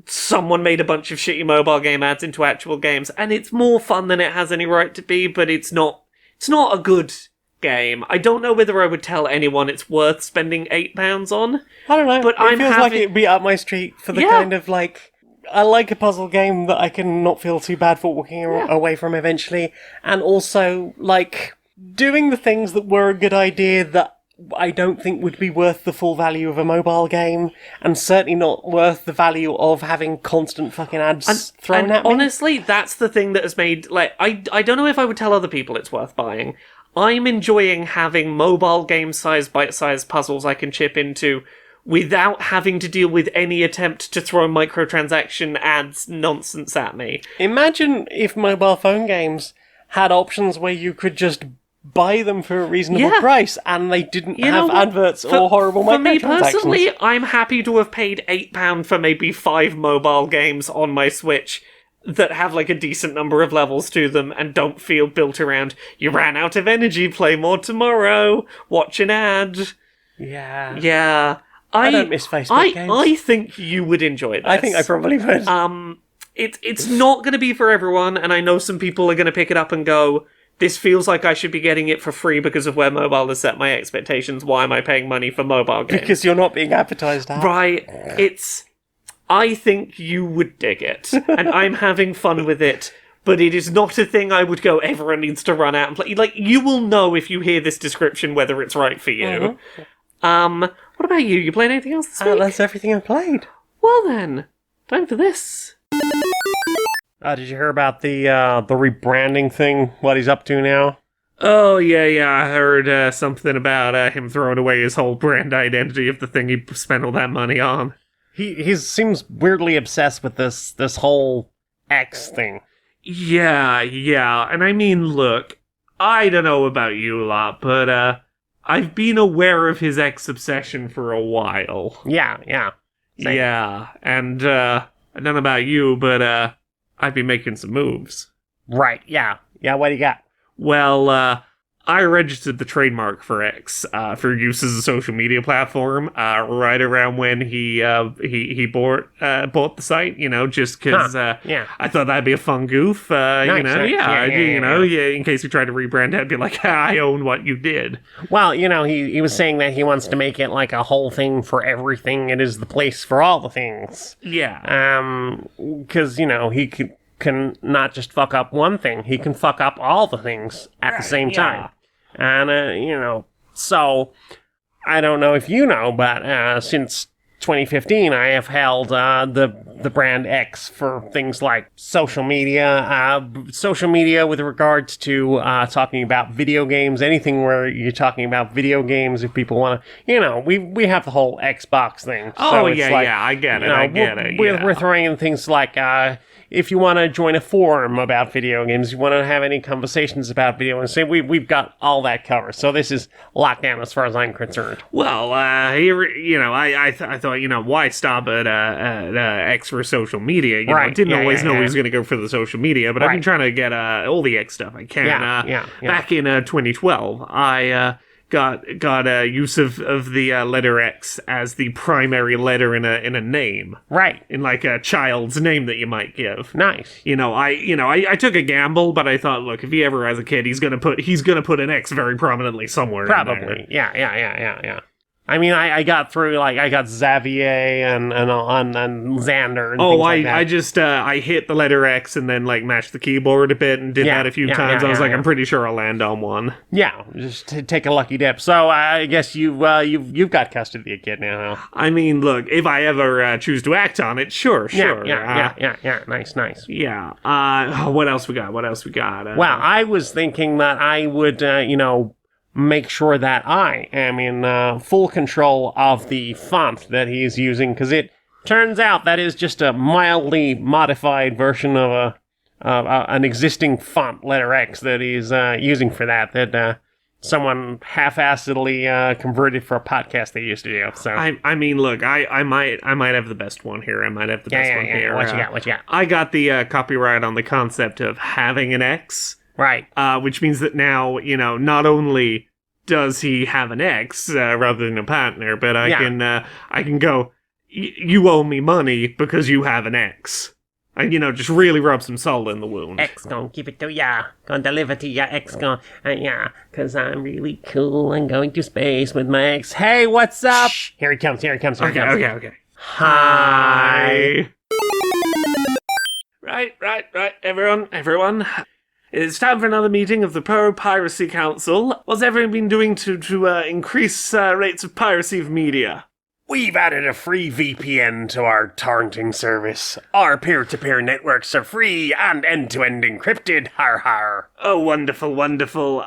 someone made a bunch of shitty mobile game ads into actual games, and it's more fun than it has any right to be, but it's not a good game. I don't know whether I would tell anyone it's worth spending £8 on. I don't know, but it feels like it'd be up my street for the kind of like, I like a puzzle game that I can not feel too bad for walking away from eventually, and also like doing the things that were a good idea that I don't think would be worth the full value of a mobile game, and certainly not worth the value of having constant fucking ads thrown at me. Honestly, that's the thing that has made, like, I don't know if I would tell other people it's worth buying. I'm enjoying having mobile game-sized, bite-sized puzzles I can chip into without having to deal with any attempt to throw microtransaction ads nonsense at me. Imagine if mobile phone games had options where you could just buy them for a reasonable price, and they didn't have adverts or horrible microtransactions. For me personally, I'm happy to have paid £8 for maybe 5 mobile games on my Switch that have like a decent number of levels to them and don't feel built around, you ran out of energy, play more tomorrow, watch an ad. Yeah. I don't miss Facebook games. I think you would enjoy this. I think I probably would. It's not going to be for everyone, and I know some people are going to pick it up and go, this feels like I should be getting it for free because of where mobile has set my expectations. Why am I paying money for mobile games? Because you're not being advertised at. Right. I think you would dig it, and I'm having fun with it, but it is not a thing I would go, everyone needs to run out and play. Like, you will know if you hear this description whether it's right for you. What about you? You playing anything else this week? That's everything I played. Well then, time for this. Did you hear about the rebranding thing? What he's up to now? Oh, yeah, I heard something about him throwing away his whole brand identity of the thing he spent all that money on. He seems weirdly obsessed with this whole X thing. Yeah, and I mean, look, I don't know about you lot, but I've been aware of his X obsession for a while. Yeah. Same. Yeah, and I don't know about you, but I've been making some moves. Right, yeah. Yeah, what do you got? Well, I registered the trademark for X for use as a social media platform right around when he bought the site, just because I thought that'd be a fun goof, Nice. in case he tried to rebrand it, I'd be like, I own what you did. Well, he was saying that he wants to make it like a whole thing for everything. It is the place for all the things. Yeah. Because, he can not just fuck up one thing, he can fuck up all the things at the same time. And, so, I don't know if you know, but since 2015, I have held the brand X for things like social media with regards to talking about video games, anything where you're talking about video games, if people want to, we have the whole Xbox thing. Oh, so I get it, We're throwing in things like, if you want to join a forum about video games, you want to have any conversations about video games, we've got all that covered. So this is locked down as far as I'm concerned. Well, I thought, why stop at X for social media? Didn't always know he was going to go for the social media, but I've been trying to get all the X stuff I can. Back in 2012, I got use of the letter X as the primary letter in a name. Right. In like a child's name that you might give. Nice. I took a gamble, but I thought, look, if he ever has a kid, he's gonna put an X very prominently somewhere. Probably. In there. Yeah. I mean, I got through, I got Xavier and Xander and things like that. I just, I hit the letter X and then, mashed the keyboard a bit and did that a few times. I was I'm pretty sure I'll land on one. Yeah, just take a lucky dip. So, I guess you've got custody of the kid now, huh? I mean, look, if I ever choose to act on it, sure. Yeah, nice. Yeah. What else we got? Well, I was thinking that I would, make sure that I am in full control of the font that he's using, because it turns out that is just a mildly modified version of an existing font, letter X, that he's using for that someone half-assedly converted for a podcast they used to do. So I mean, look, I might have the best one here. Here. What you got? I got the copyright on the concept of having an X. Right. Which means that now, not only does he have an ex rather than a partner, but I can go, you owe me money because you have an ex. And, just really rub some salt in the wound. X gonna give it to ya. Gonna deliver to ya. X gonna, cause I'm really cool and going to space with my ex. Hey, what's up? Shh. Here he comes. Okay. Hi. Right, everyone. It's time for another meeting of the Pro-Piracy Council. What's everyone been doing to increase rates of piracy of media? We've added a free VPN to our torrenting service. Our peer-to-peer networks are free and end-to-end encrypted. Har har. Oh, wonderful. Over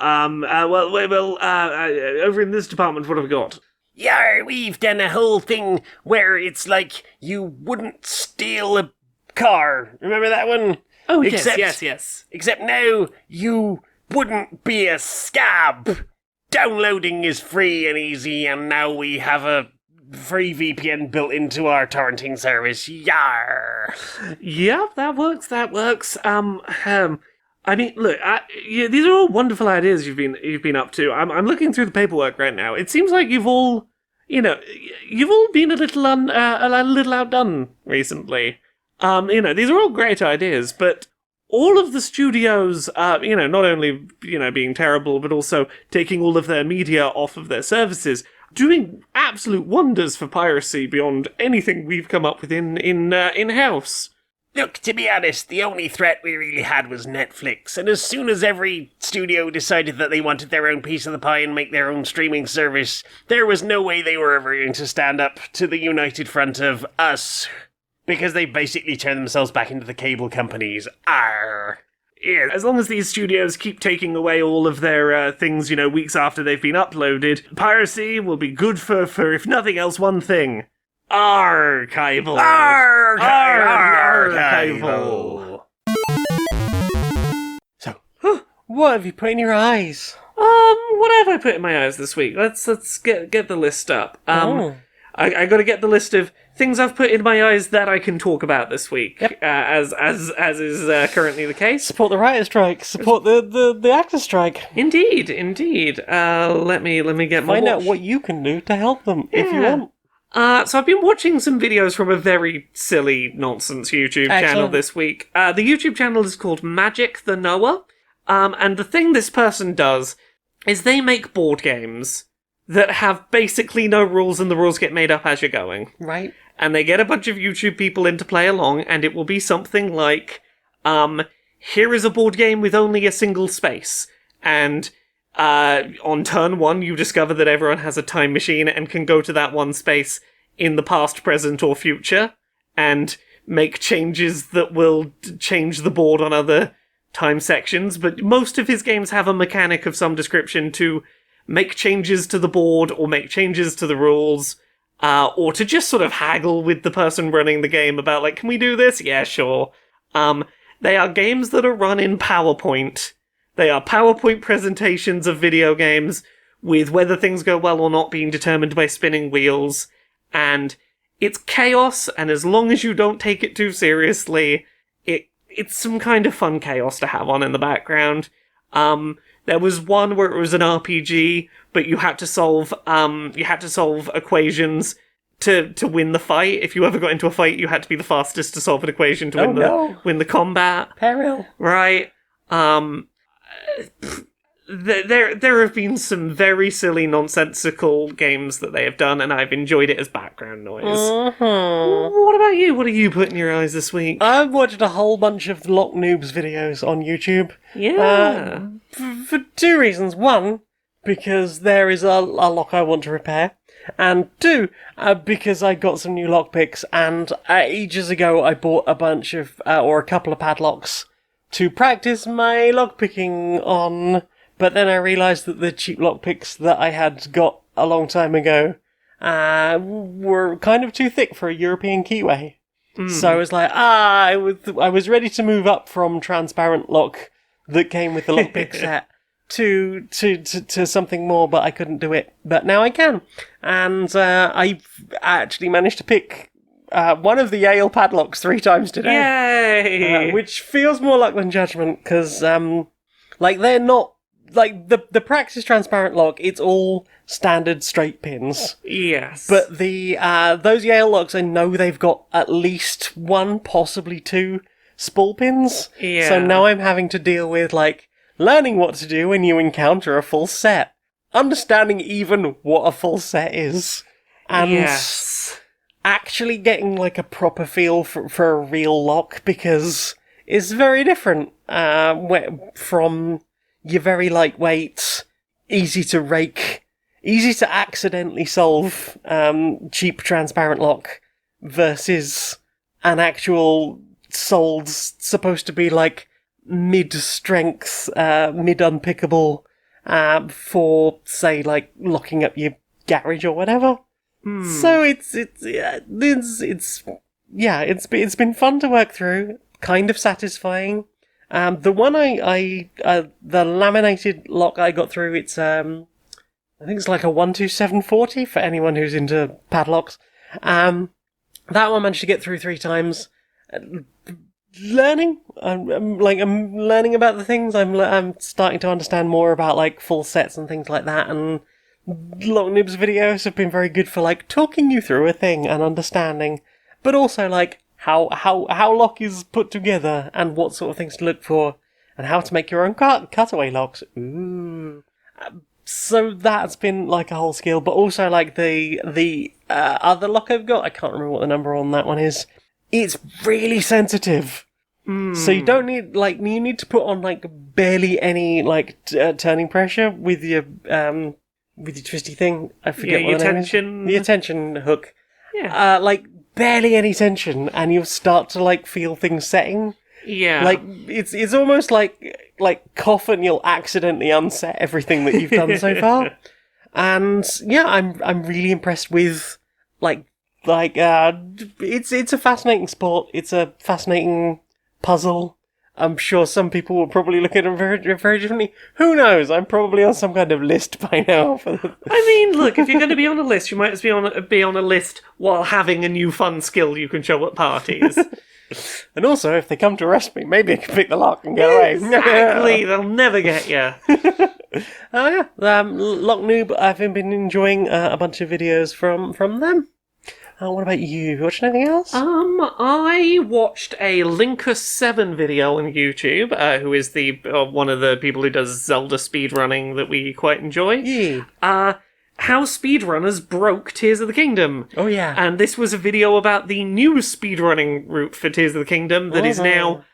in this department, what have we got? Yeah, we've done a whole thing where it's like you wouldn't steal a car. Remember that one? Oh, yes. Except now you wouldn't be a scab. Downloading is free and easy, and now we have a free VPN built into our torrenting service. Yar. Yep, that works. I mean, look, these are all wonderful ideas you've been up to. I'm looking through the paperwork right now. It seems like you've all been a little outdone recently. These are all great ideas, but all of the studios, not only, being terrible, but also taking all of their media off of their services, doing absolute wonders for piracy beyond anything we've come up with in-house. Look, to be honest, the only threat we really had was Netflix, and as soon as every studio decided that they wanted their own piece of the pie and make their own streaming service, there was no way they were ever going to stand up to the united front of us. Because they basically turned themselves back into the cable companies. Arr. Yeah, as long as these studios keep taking away all of their things, weeks after they've been uploaded, piracy will be good for if nothing else, one thing. Archival. Archival. So, what have you put in your eyes? What have I put in my eyes this week? Let's get the list up. I got to get the list of things I've put in my eyes that I can talk about this week, Yep. as is currently the case. Support the writer strike. Support the actor strike. Indeed. Let me get my Find out watch. what you can do to help them if you Yeah. want. So I've been watching some videos from a very silly nonsense YouTube channel Excellent. this week. The YouTube channel is called Magic the Knower. And the thing this person does is they make board games that have basically no rules, and the rules get made up as you're going. Right. And they get a bunch of YouTube people in to play along, and it will be something like, here is a board game with only a single space. And on turn 1, you discover that everyone has a time machine and can go to that one space in the past, present, or future, and make changes that will change the board on other time sections. But most of his games have a mechanic of some description to make changes to the board, or make changes to the rules, or to just sort of haggle with the person running the game about, like, can we do this? Yeah, sure. They are games that are run in PowerPoint. They are PowerPoint presentations of video games, with whether things go well or not being determined by spinning wheels, and it's chaos, and as long as you don't take it too seriously, it's some kind of fun chaos to have on in the background. There was one where it was an RPG, but you had to solve equations to win the fight. If you ever got into a fight, you had to be the fastest to solve an equation to win the combat. Peril. Right. There have been some very silly, nonsensical games that they have done, and I've enjoyed it as background noise. What about you? What are you putting in your eyes this week? I've watched a whole bunch of Lock Noobs videos on YouTube. Yeah. For 2 reasons. 1, because there is a lock I want to repair. And 2, because I got some new lockpicks, and ages ago I bought a bunch of, or a couple of padlocks to practice my lockpicking on. But then I realised that the cheap lockpicks that I had got a long time ago were kind of too thick for a European keyway. So I was like, I was ready to move up from transparent lock that came with the lockpick set to something more, but I couldn't do it. But now I can. And I've actually managed to pick one of the Yale padlocks 3 times today. Yay! Which feels more luck than judgment, because they're not... Like, the practice transparent lock, it's all standard straight pins. Yes. But the those Yale locks, I know they've got at least 1, possibly 2 spool pins. Yeah. So now I'm having to deal with, like, learning what to do when you encounter a full set. Understanding even what a full set is. And yes. actually getting, like, a proper feel for a real lock, because it's very different from... You're very lightweight, easy to rake, easy to accidentally solve cheap transparent lock versus an actual supposed to be like mid-strength, mid-unpickable for, say, like locking up your garage or whatever. So it's been fun to work through, kind of satisfying. The one the laminated lock I got through, it's, I think it's like a 12740 for anyone who's into padlocks. That one I managed to get through 3 times. Learning, I'm learning about the things. I'm starting to understand more about, like, full sets and things like that, and Lock Noob's videos have been very good for, like, talking you through a thing and understanding, but also, like, how lock is put together, and what sort of things to look for, and how to make your own cutaway locks. Ooh. So that's been, like, a whole skill, but also, like, the other lock I've got, I can't remember what the number on that one is, it's really sensitive. So you don't need, like, you need to put on, like, barely any, like, turning pressure with your twisty thing. I forget what the name is. The tension hook. Yeah. Like, barely any tension, and you'll start to, like, feel things setting. Yeah. Like, it's almost like cough and you'll accidentally unset everything that you've done so far. And yeah, I'm really impressed with it's a fascinating sport. It's a fascinating puzzle. I'm sure some people will probably look at them very, very differently. Who knows? I'm probably on some kind of list by now. I mean, look, if you're going to be on a list, you might as well be on a list while having a new fun skill you can show at parties. And also, if they come to arrest me, maybe I can pick the lock and get away. Exactly, they'll never get you. Oh yeah, Lock Noob, I've been enjoying a bunch of videos from them. What about you? You watching anything else? I watched a Linkus7 video on YouTube, who is the one of the people who does Zelda speedrunning that we quite enjoy. Yeah. How speedrunners broke Tears of the Kingdom. Oh yeah. And this was a video about the new speedrunning route for Tears of the Kingdom that is now...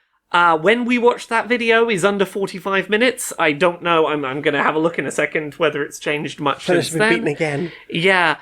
when we watched that video is under 45 minutes. I don't know. I'm going to have a look in a second whether it's changed much since It's been then. beaten again. Yeah.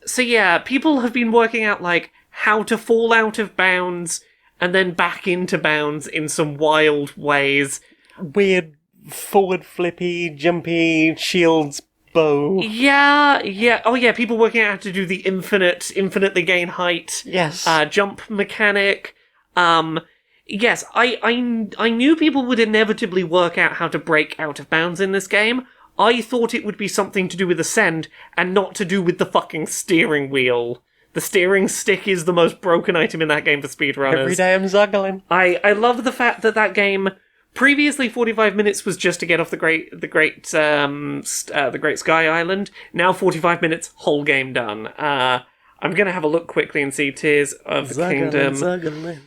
So yeah, people have been working out, like, how to fall out of bounds and then back into bounds in some wild ways. Weird forward flippy, jumpy shields bow. Yeah. Oh yeah, people working out how to do the infinitely gain height. Yes. Jump mechanic. Yes, I knew people would inevitably work out how to break out of bounds in this game. I thought it would be something to do with Ascend, and not to do with the fucking steering wheel. The steering stick is the most broken item in that game for speedrunners. Every day I'm zuggling. I love the fact that game, previously 45 minutes was just to get off the Great Sky Island. Now 45 minutes, whole game done. I'm gonna have a look quickly and see Tears of the Kingdom. Zuggling.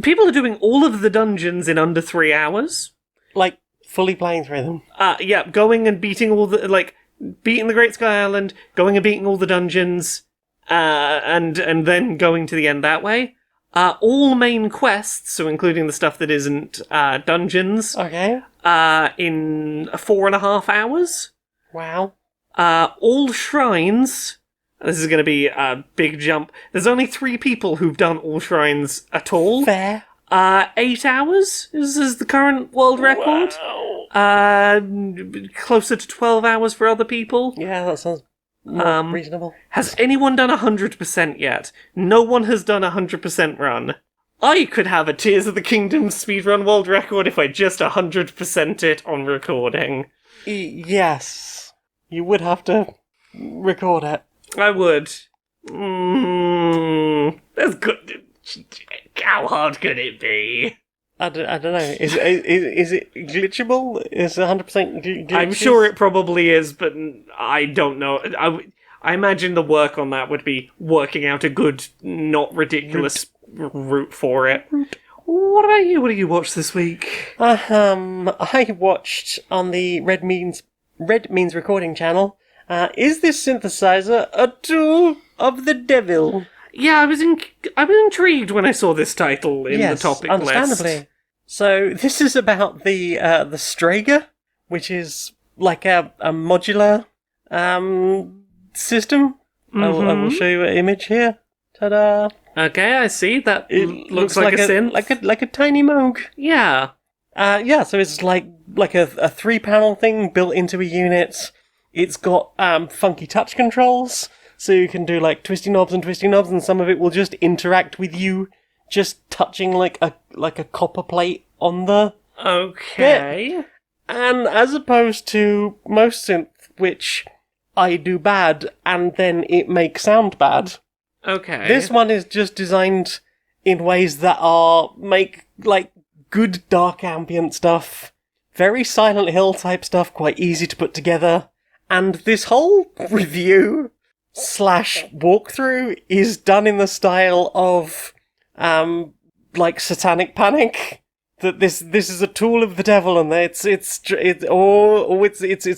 People are doing all of the dungeons in under 3 hours. Like, fully playing through them. Yeah, going and beating beating the Great Sky Island, going and beating all the dungeons, and then going to the end that way. All main quests, so including the stuff that isn't dungeons, Okay. in 4.5 hours. Wow. All shrines. This is going to be a big jump. There's only 3 people who've done all shrines at all. Fair. 8 hours is the current world record. Wow. Closer to 12 hours for other people. Yeah, that sounds more reasonable. Has anyone done 100% yet? No one has done 100% run. I could have a Tears of the Kingdom speedrun world record if I just 100% it on recording. Yes. You would have to record it. I would. That's good. How hard could it be? I don't know. Is it glitchable? Is it 100% glitches? I'm sure it probably is, but I don't know. I imagine the work on that would be working out a good, not ridiculous route for it. What about you? What did you watch this week? I watched on the Red Means Recording channel. Is this synthesizer a tool of the devil? Yeah, I was intrigued when I saw this title in the topic understandably. list. So this is about the Strager, which is like a modular system. I will show you an image here. Ta-da! Okay, I see. That It looks like a synth. like a tiny Moog. Yeah. Yeah. So it's like a 3-panel thing built into a unit. It's got funky touch controls, so you can do like twisty knobs, and some of it will just interact with you, just touching like a copper plate on the Okay. bit. And as opposed to most synth, which I do bad and then it makes sound bad, Okay. this one is just designed in ways that make like good dark ambient stuff, very Silent Hill type stuff, quite easy to put together. And this whole review / walkthrough is done in the style of, like Satanic Panic. That this is a tool of the devil, and it's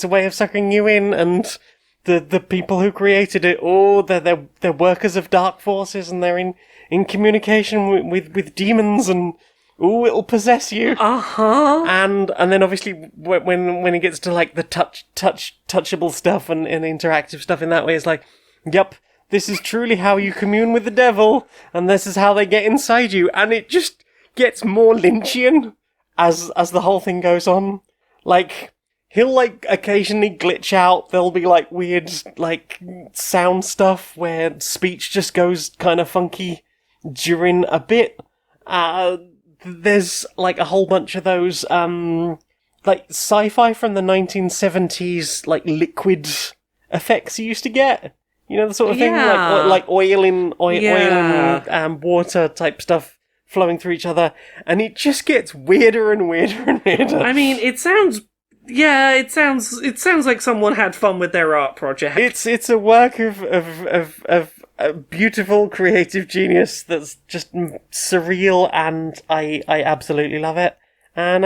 a way of sucking you in, and the people who created it, they're workers of dark forces, and they're in communication with demons, and it'll possess you. And then obviously when it gets to like the touchable stuff and interactive stuff in that way, it's like, yep, this is truly how you commune with the devil, and this is how they get inside you, and it just gets more Lynchian as the whole thing goes on. Like, he'll like occasionally glitch out. There'll be like weird like sound stuff where speech just goes kind of funky during a bit. there's like a whole bunch of those like sci-fi from the 1970s like liquid effects you used to get. You know, the sort of thing like oil in water type stuff flowing through each other, and it just gets weirder and weirder and weirder. I mean, it sounds like someone had fun with their art project. It's a work of a beautiful creative genius that's just surreal, and I absolutely love it. And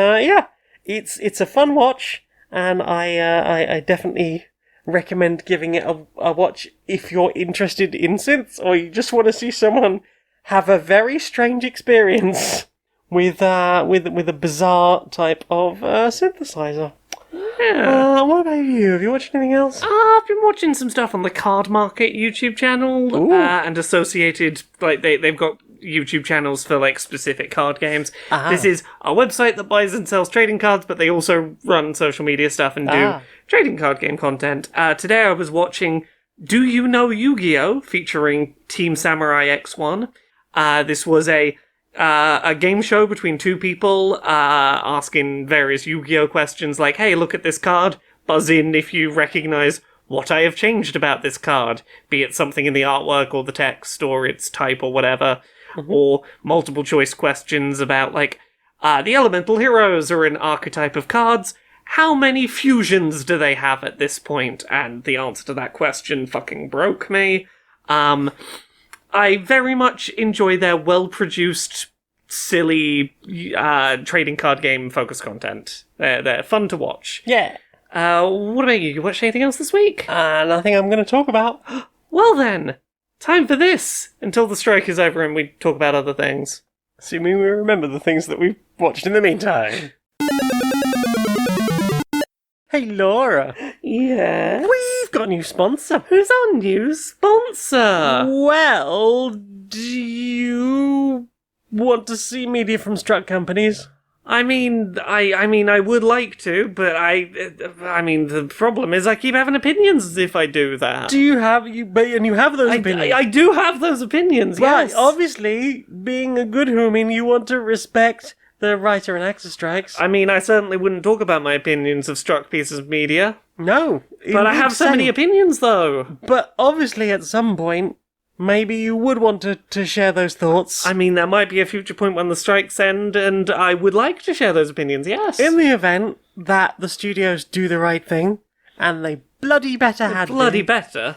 it's a fun watch, and I definitely recommend giving it a watch if you're interested in synths, or you just want to see someone have a very strange experience with a bizarre type of synthesizer. Yeah. What about you? Have you watched anything else? I've been watching some stuff on the Card Market YouTube channel, and associated, like, they've got YouTube channels for, like, specific card games. This is a website that buys and sells trading cards, but they also run social media stuff and do trading card game content. Today I was watching Do You Know Yu-Gi-Oh! Featuring Team Samurai X1. This was a game show between two people, asking various Yu-Gi-Oh! Questions like, hey, look at this card, buzz in if you recognise what I have changed about this card, be it something in the artwork or the text or its type or whatever, or multiple choice questions about, like, the elemental heroes are an archetype of cards, how many fusions do they have at this point? And the answer to that question fucking broke me. I very much enjoy their well-produced, silly trading card game focus content. They're fun to watch. Yeah. What about you? You watched anything else this week? Nothing I'm going to talk about. Well then, time for this, until the strike is over and we talk about other things. Assuming we remember the things that we've watched in the meantime. Hey, Laura. Yeah? We've got a new sponsor. Who's our new sponsor? Well, do you want to see media from struck companies? I mean, I would like to, but I mean, the problem is I keep having opinions if I do that. Do you have, and you have those opinions? I do have those opinions, right, yes. Obviously, being a good human, you want to respect the writer and actor strikes. I mean, I certainly wouldn't talk about my opinions of struck pieces of media. No. But I have so many opinions, though. But obviously, at some point, maybe you would want to share those thoughts. I mean, there might be a future point when the strikes end, and I would like to share those opinions, yes. In the event that the studios do the right thing, and they bloody better had bloody better.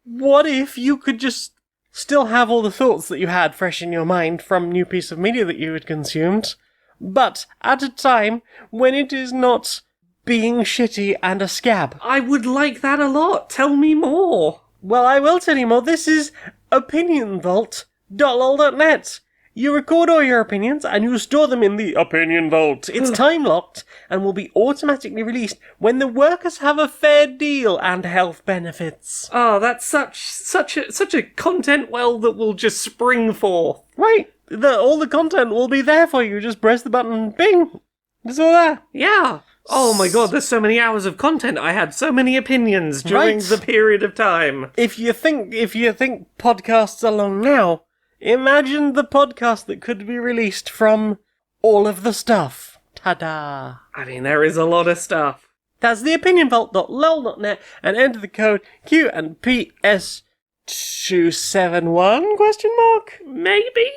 What if you could just still have all the thoughts that you had fresh in your mind from new piece of media that you had consumed, but at a time when it is not being shitty and a scab? I would like that a lot. Tell me more. Well, I will tell you more. This is opinionvault.lol.net. You record all your opinions and you store them in the Opinion Vault. It's time-locked and will be automatically released when the workers have a fair deal and health benefits. Oh, that's such a content well that will just spring forth. Right. All the content will be there for you. Just press the button, bing. It's all there. Yeah. Oh my god, there's so many hours of content. I had so many opinions during the period of time. If you think podcasts are long now, imagine the podcast that could be released from all of the stuff. Ta-da. I mean, there is a lot of stuff. That's the opinionvault.lol.net and enter the code Q&PS 271 question mark? Maybe?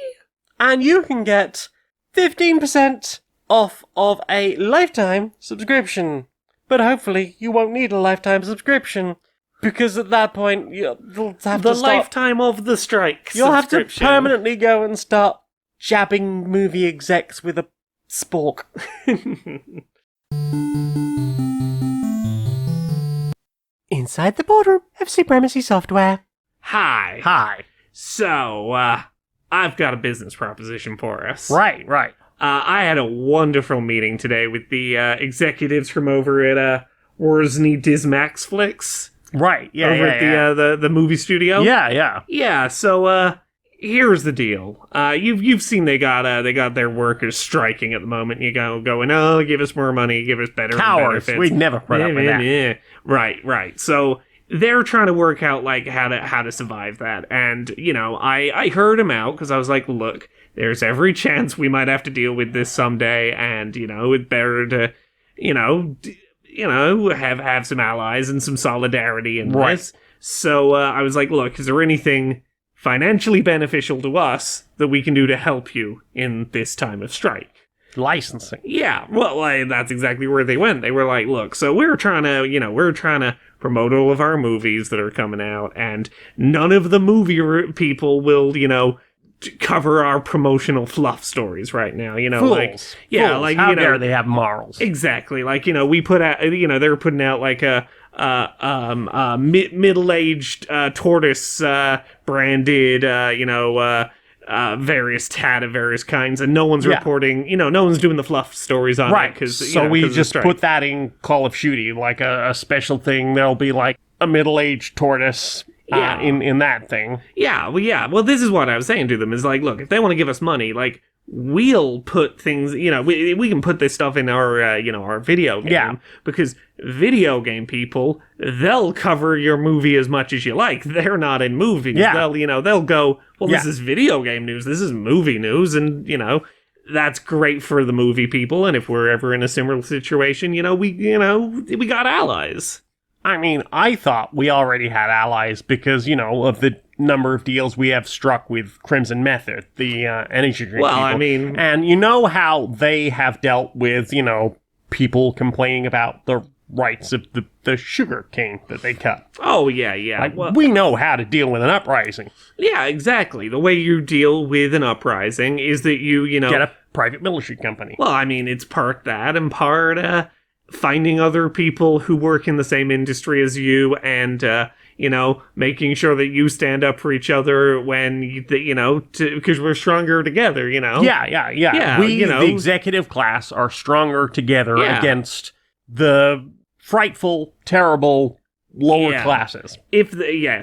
And you can get 15% off of a lifetime subscription. But hopefully you won't need a lifetime subscription, because at that point you'll have the to start... lifetime of the strike You'll have to permanently go and start jabbing movie execs with a spork. Inside the boardroom of Supremacy Software. Hi. So, I've got a business proposition for us. Right. I had a wonderful meeting today with the executives from over at Worsney Dismax Flicks. Right, yeah, over at the movie studio. Yeah. Yeah, so here's the deal. You've seen they got their workers striking at the moment. You going, oh, give us more money, give us better Cowards. benefits. We'd never put up with that. Right. So they're trying to work out, like, how to survive that. And, you know, I heard him out, because I was like, look, there's every chance we might have to deal with this someday, and, you know, it's better to, have some allies and some solidarity in this. So I was like, look, is there anything financially beneficial to us that we can do to help you in this time of strike? Licensing. Yeah, well, that's exactly where they went. They were like, look, so we're trying to promote all of our movies that are coming out, and none of the movie people will, cover our promotional fluff stories right now, Fools. Like, how dare they have morals? Exactly, like, we put out, they're putting out, like, a middle-aged tortoise branded, various tat of various kinds, and no one's reporting, no one's doing the fluff stories on it. So we just put that in Call of Duty, like a special thing. There'll be like a middle-aged tortoise in that thing. Well, this is what I was saying to them, is like, look, if they want to give us money, like, we'll put things, we can put this stuff in our, our video game, because video game people, they'll cover your movie as much as you like. They're not in movies. They'll go, well, this is video game news, this is movie news, and, that's great for the movie people, and if we're ever in a similar situation, we got allies. I mean, I thought we already had allies because, of the number of deals we have struck with Crimson Method, the energy drink people. I mean... And you know how they have dealt with, people complaining about the rights of the sugar cane that they cut. Oh, yeah. Like, we know how to deal with an uprising. Yeah, exactly. The way you deal with an uprising is that you get a private military company. Well, I mean, it's part that and part... finding other people who work in the same industry as you, and making sure that you stand up for each other when because we're stronger together. Yeah. We, the executive class, are stronger together against the frightful, terrible lower classes. If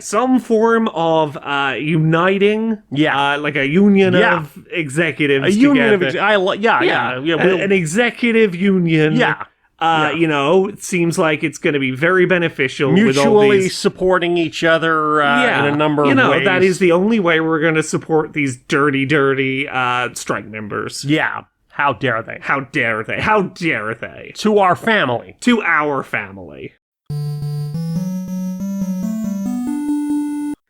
some form of uniting, like a union of executives, an executive union, it seems like it's going to be very beneficial. Mutually with all these... supporting each other in a number of ways. That is the only way we're going to support these dirty strike members. Yeah. How dare they? How dare they? How dare they? To our family. To our family.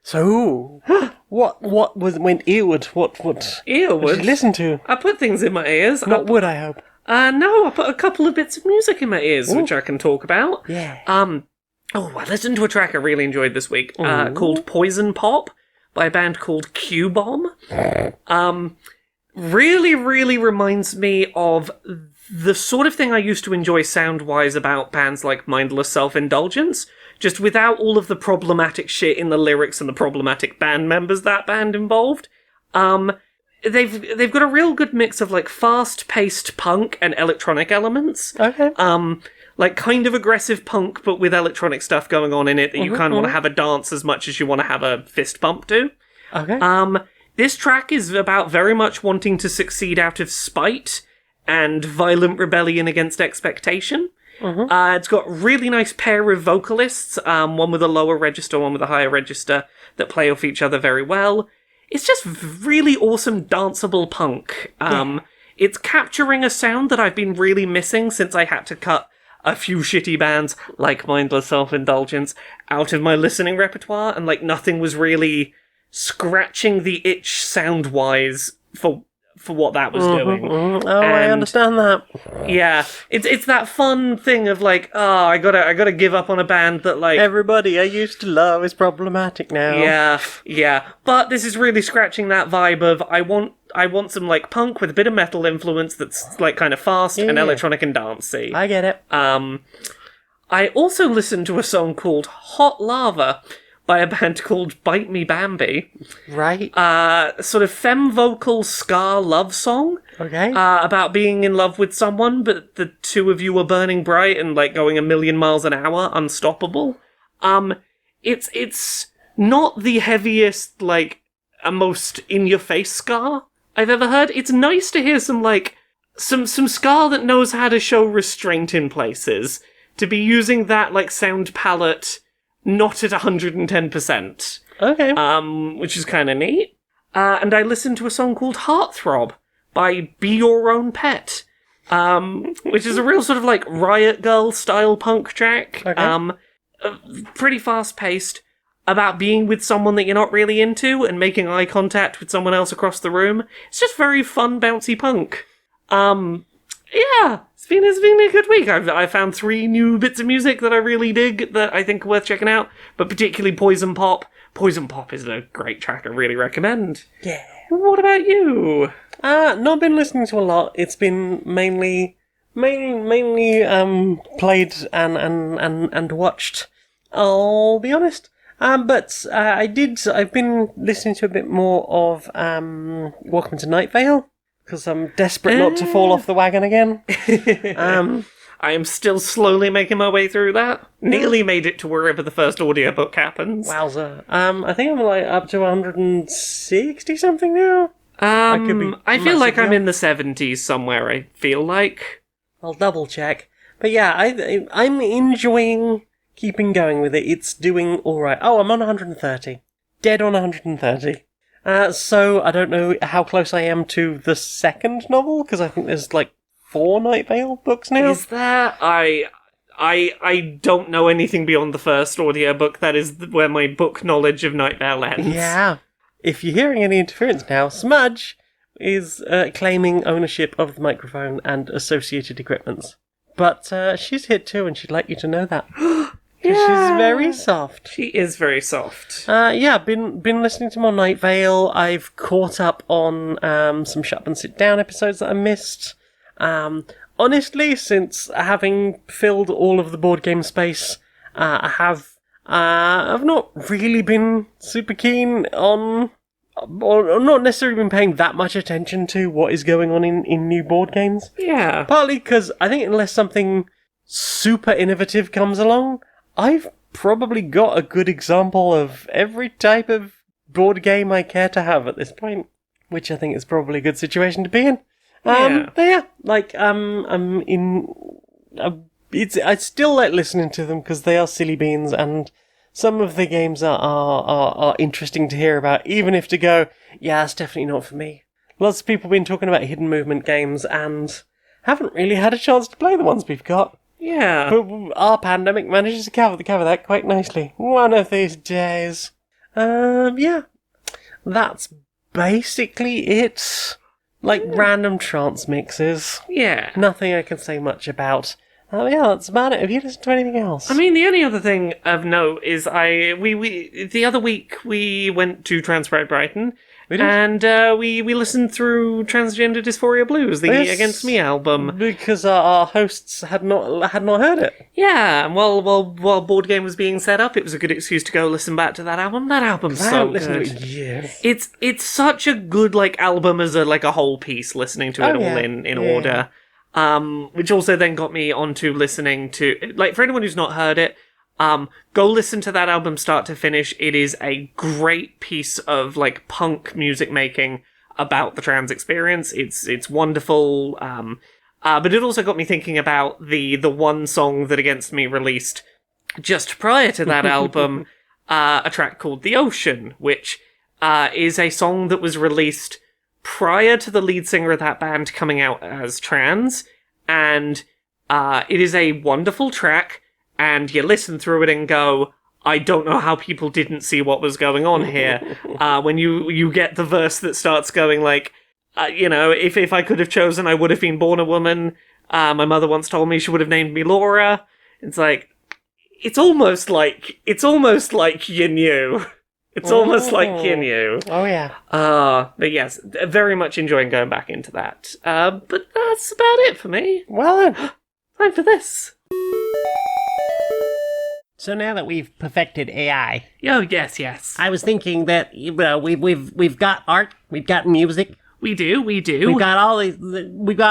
So, what went earward? What earward? Did you listen to? I put things in my ears. Not wood, I hope. No, I put a couple of bits of music in my ears, which I can talk about. Yeah. I listened to a track I really enjoyed this week, called Poison Pop, by a band called Q-Bomb. Really, really reminds me of the sort of thing I used to enjoy sound-wise about bands like Mindless Self-Indulgence, just without all of the problematic shit in the lyrics and the problematic band members that band involved. They've got a real good mix of, like, fast-paced punk and electronic elements. Okay. Like, kind of aggressive punk, but with electronic stuff going on in it that you kind of want to have a dance as much as you want to have a fist bump to. Okay. This track is about very much wanting to succeed out of spite and violent rebellion against expectation. It's got a really nice pair of vocalists, one with a lower register, one with a higher register, that play off each other very well. It's just really awesome danceable punk. It's capturing a sound that I've been really missing since I had to cut a few shitty bands like Mindless Self-Indulgence out of my listening repertoire, and like nothing was really scratching the itch sound-wise for what that was doing. I understand that. Yeah, it's that fun thing of like, I gotta give up on a band that like everybody I used to love is problematic now. Yeah. But this is really scratching that vibe of I want some like punk with a bit of metal influence that's like kind of fast and electronic and dancey. I get it. I also listened to a song called Hot Lava by a band called Bite Me Bambi. Right. Sort of femme vocal ska love song. Okay. About being in love with someone, but the two of you are burning bright and like going a million miles an hour, unstoppable. It's not the heaviest, like, most in-your-face ska I've ever heard. It's nice to hear some, like, some ska that knows how to show restraint in places. To be using that, like, sound palette not at 110%. Okay. Which is kind of neat. And I listened to a song called Heartthrob by Be Your Own Pet, which is a real sort of like Riot Girl style punk track. Okay. Pretty fast paced, about being with someone that you're not really into and making eye contact with someone else across the room. It's just very fun, bouncy punk. Yeah, it's been a good week. I found 3 new bits of music that I really dig that I think are worth checking out, but particularly Poison Pop. Poison Pop is a great track I really recommend. Yeah. What about you? Not been listening to a lot. It's been mainly played and watched. I'll be honest. But I've been listening to a bit more of Welcome to Night Vale, because I'm desperate not to fall off the wagon again. I am still slowly making my way through that. Nearly made it to wherever the first audiobook happens. Wowza. I think I'm like up to 160 something now. I feel like I'm in the 70s somewhere, I feel like. I'll double check. But yeah, I'm enjoying keeping going with it. It's doing alright. Oh, I'm on 130. Dead on 130. So I don't know how close I am to the second novel, because I think there's like 4 Night Vale books now. Is there? I don't know anything beyond the first audiobook. That is where my book knowledge of Night Vale ends. Yeah. If you're hearing any interference now, Smudge is claiming ownership of the microphone and associated equipments. But she's here too, and she'd like you to know that. Yeah. She's very soft. She is very soft. Yeah, been listening to more Night Vale. I've caught up on some Shut Up and Sit Down episodes that I missed. Honestly, since having filled all of the board game space, I've not really been super keen on, or not necessarily been paying that much attention to what is going on in new board games. Yeah. Partly because I think unless something super innovative comes along, I've probably got a good example of every type of board game I care to have at this point, which I think is probably a good situation to be in. But yeah, like, I still like listening to them because they are silly beans, and some of the games are interesting to hear about, even if to go, yeah, that's definitely not for me. Lots of people have been talking about hidden movement games and haven't really had a chance to play the ones we've got. Yeah. But our pandemic manages to cover that quite nicely. One of these days. Yeah. That's basically it. Like random trance mixes. Yeah. Nothing I can say much about. Yeah, that's about it. Have you listened to anything else? I mean, the only other thing of note is we the other week we went to Transpride Brighton, and we listened through Transgender Dysphoria Blues, the Against Me album, because our hosts had not heard it. Yeah, and while board game was being set up, it was a good excuse to go listen back to that album. That album's so good. Yes. It's such a good album as a whole piece. Listening to it all in order. Which also then got me onto listening to, for anyone who's not heard it, go listen to that album start to finish. It is a great piece of, punk music making about the trans experience. It's wonderful, but it also got me thinking about the one song that Against Me released just prior to that album, a track called The Ocean, which, is a song that was released prior to the lead singer of that band coming out as trans, and it is a wonderful track, and you listen through it and go, I don't know how people didn't see what was going on here. When you get the verse that starts going if I could have chosen, I would have been born a woman. My mother once told me she would have named me Laura. It's almost like you knew. It's almost like you knew. Oh, yeah. But yes, very much enjoying going back into that. But that's about it for me. Well then. Time for this. So now that we've perfected AI... Oh, yes. I was thinking that, we've got art, we've got music, We do. We've got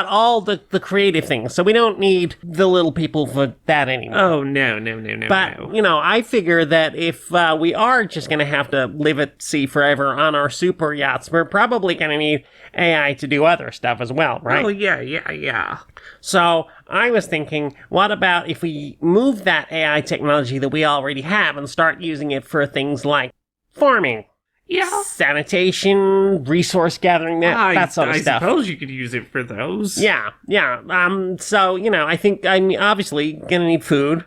all the creative things, so we don't need the little people for that anymore. Oh, no. But, I figure that if we are just going to have to live at sea forever on our super yachts, we're probably going to need AI to do other stuff as well, right? Oh, yeah. So I was thinking, what about if we move that AI technology that we already have and start using it for things like farming? Yeah. Sanitation, resource gathering, that sort of stuff. I suppose you could use it for those. Yeah. So, I think I'm obviously gonna need food,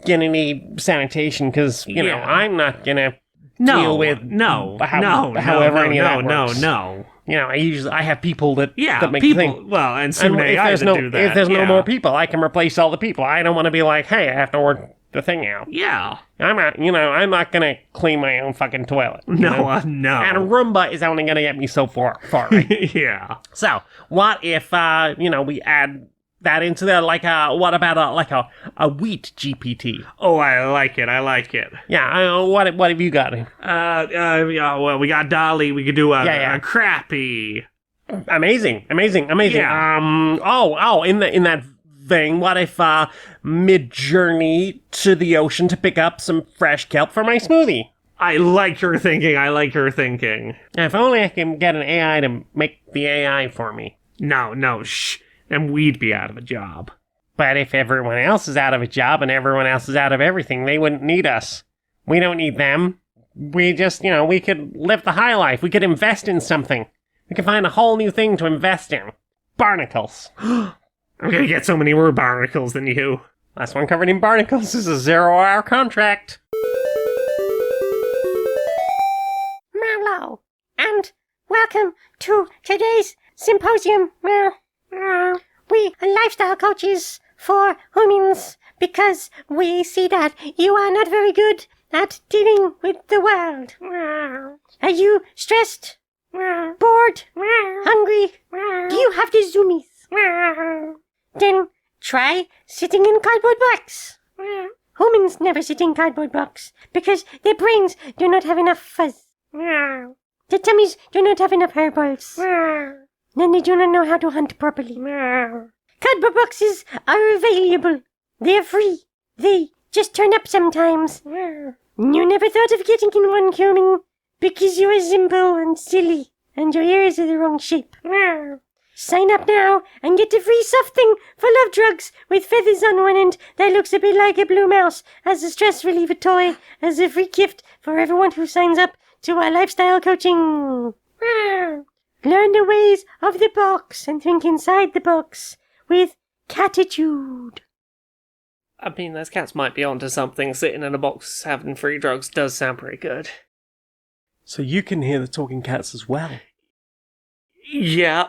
gonna need sanitation, because, I'm not gonna deal with however any of that works. No. I have people that make people, things. Well, and soon AI to do that. If there's no more people, I can replace all the people. I don't want to be like, hey, I have to work the thing out. Yeah. I'm not gonna clean my own fucking toilet. No. And a Roomba is only gonna get me so far, right? Yeah. So, what if, we add that into there, what about a wheat GPT? Oh, I like it. Yeah, what have you got? Well, we got Dolly. We could do a crappy. Amazing. Yeah. In that vein, what if mid-journey to the ocean to pick up some fresh kelp for my smoothie? I like your thinking. If only I can get an AI to make the AI for me. No, shh. And we'd be out of a job. But if everyone else is out of a job and everyone else is out of everything, they wouldn't need us. We don't need them. We just, we could live the high life. We could invest in something. We could find a whole new thing to invest in. Barnacles. I'm gonna get so many more barnacles than you. Last one covered in barnacles is a 0-hour contract. Hello, and welcome to today's symposium. We are lifestyle coaches for humans because we see that you are not very good at dealing with the world. Are you stressed? Bored? Hungry? Do you have the zoomies? Then try sitting in cardboard box. Humans never sit in cardboard box because their brains do not have enough fuzz. Their tummies do not have enough hairballs. Then they do not know how to hunt properly. Cardboard boxes are available. They are free. They just turn up sometimes. You never thought of getting in one, human, because you are simple and silly, and your ears are the wrong shape. Sign up now and get a free soft thing full of drugs with feathers on one end that looks a bit like a blue mouse as a stress reliever toy as a free gift for everyone who signs up to our lifestyle coaching. Learn the ways of the box and think inside the box with catitude. I mean, those cats might be onto something. Sitting in a box having free drugs does sound pretty good. So you can hear the talking cats as well. Yeah.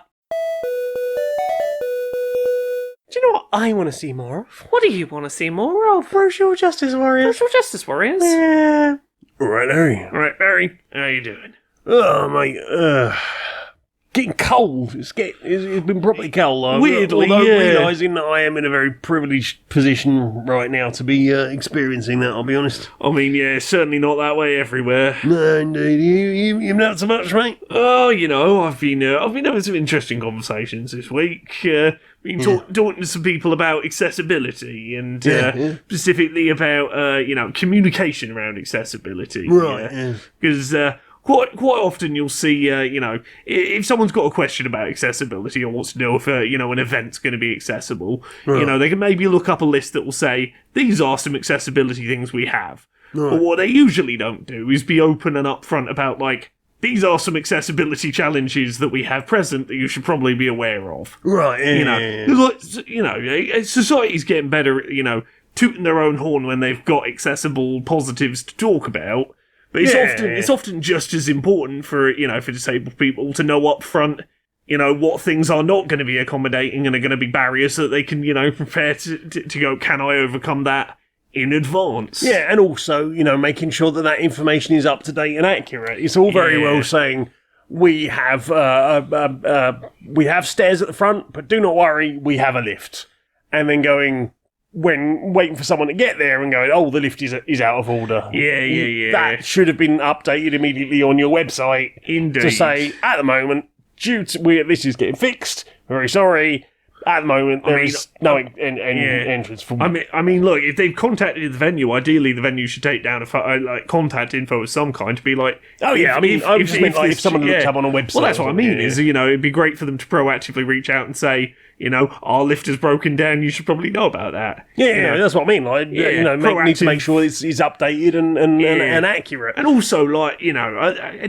Do you know what I want to see more of? What do you want to see more of? Virtual Justice Warriors. Virtual Justice Warriors? Yeah. Alright, Harry. Alright, Barry. How you doing? Oh, mate. Getting cold. It's been properly cold. Weirdly, although yeah. realising that I am in a very privileged position right now to be experiencing that, I'll be honest. I mean, yeah, it's certainly not that way everywhere. No, indeed. You've not so much, mate? Oh, I've been having some interesting conversations this week. Talking to some people about accessibility and specifically about communication around accessibility. Right. Because quite often you'll see if someone's got a question about accessibility or wants to know if an event's going to be accessible, right. They can maybe look up a list that will say these are some accessibility things we have. Right. But what they usually don't do is be open and upfront about these are some accessibility challenges that we have present that you should probably be aware of. Right, society's getting better, tooting their own horn when they've got accessible positives to talk about. But it's often just as important for disabled people to know up front, what things are not going to be accommodating and are going to be barriers so that they can, prepare to go, can I overcome that in advance? Yeah, and also, making sure that information is up to date and accurate. It's all very well saying we have stairs at the front, but do not worry, we have a lift. And then going, when waiting for someone to get there and going, oh, the lift is out of order. Yeah. That should have been updated immediately on your website. Indeed. To say, at the moment, this is getting fixed. Very sorry. At the moment, there is no entrance for. I mean, look, if they've contacted the venue, ideally the venue should take down contact info of some kind to be like. Oh yeah, if someone looks up on a website. Well, that's what I mean. Is it'd be great for them to proactively reach out and say, our lift has broken down. You should probably know about that. Yeah, that's what I mean. Like, need to make sure it's updated and accurate. And also,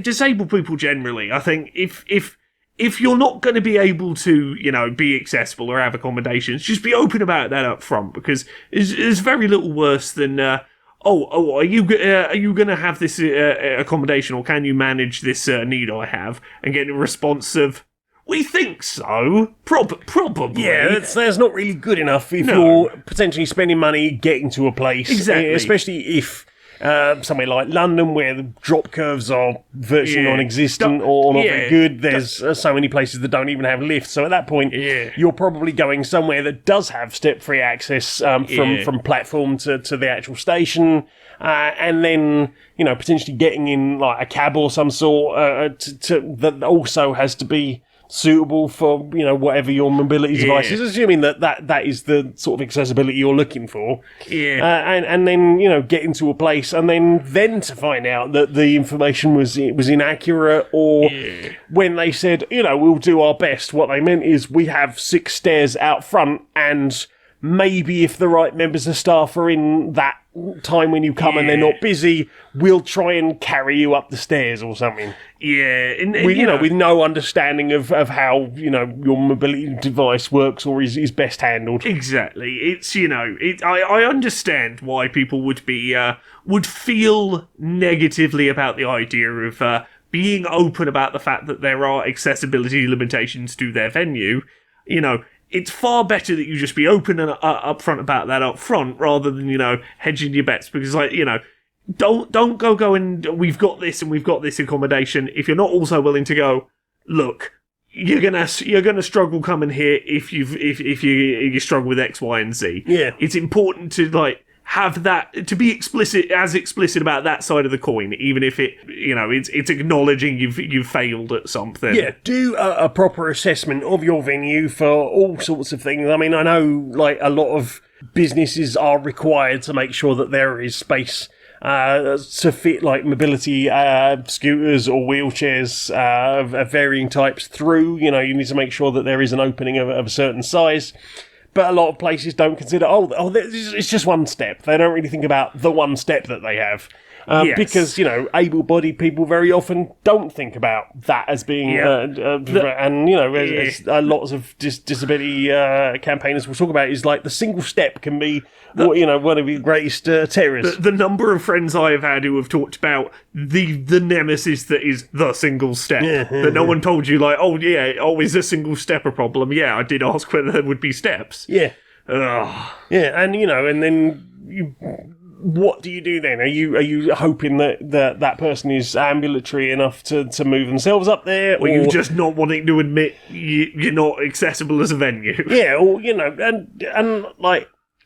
disabled people generally, I think if you're not going to be able to, be accessible or have accommodations, just be open about that up front, because it's very little worse than, are you going to have this accommodation, or can you manage this need I have, and get a response of, we think so, probably. Yeah, that's not really good enough if you're potentially spending money getting to a place. Exactly. Especially if... somewhere like London, where the drop curves are virtually non-existent or not very good. There's so many places that don't even have lifts. So at that point, you're probably going somewhere that does have step-free access from platform to the actual station, and then potentially getting in like a cab or some sort that also has to be suitable for whatever your mobility device is, assuming that is the sort of accessibility you're looking for. And then get into a place, and then to find out that the information was inaccurate, or when they said we'll do our best, what they meant is we have 6 stairs out front, and maybe if the right members of staff are in that time when you come and they're not busy, we'll try and carry you up the stairs or something. Yeah, with no understanding of how your mobility device works or is best handled. Exactly. It's I understand why people would be would feel negatively about the idea of being open about the fact that there are accessibility limitations to their venue. It's far better that you just be open and upfront about that up front, rather than, hedging your bets, because, don't go and we've got this and we've got this accommodation if you're not also willing to go, look, you're gonna struggle coming here if you struggle with X, Y, and Z. Yeah. It's important to, have that, to be explicit about that side of the coin, even if it's acknowledging you've failed at something. Yeah, do a proper assessment of your venue for all sorts of things. I mean, I know a lot of businesses are required to make sure that there is space to fit mobility scooters or wheelchairs of varying types through. You need to make sure that there is an opening of a certain size. But a lot of places don't consider, it's just one step. They don't really think about the one step that they have. Because, able-bodied people very often don't think about that as being... as lots of disability campaigners will talk about, is the single step can be one of the greatest terrors. The number of friends I have had who have talked about the nemesis that is the single step. That no one told you, is a single step a problem? Yeah, I did ask whether there would be steps. Yeah. Ugh. Yeah, and, and then what do you do then? Are you hoping that person is ambulatory enough to move themselves up there? Or you just not wanting to admit you're not accessible as a venue? Yeah, or, and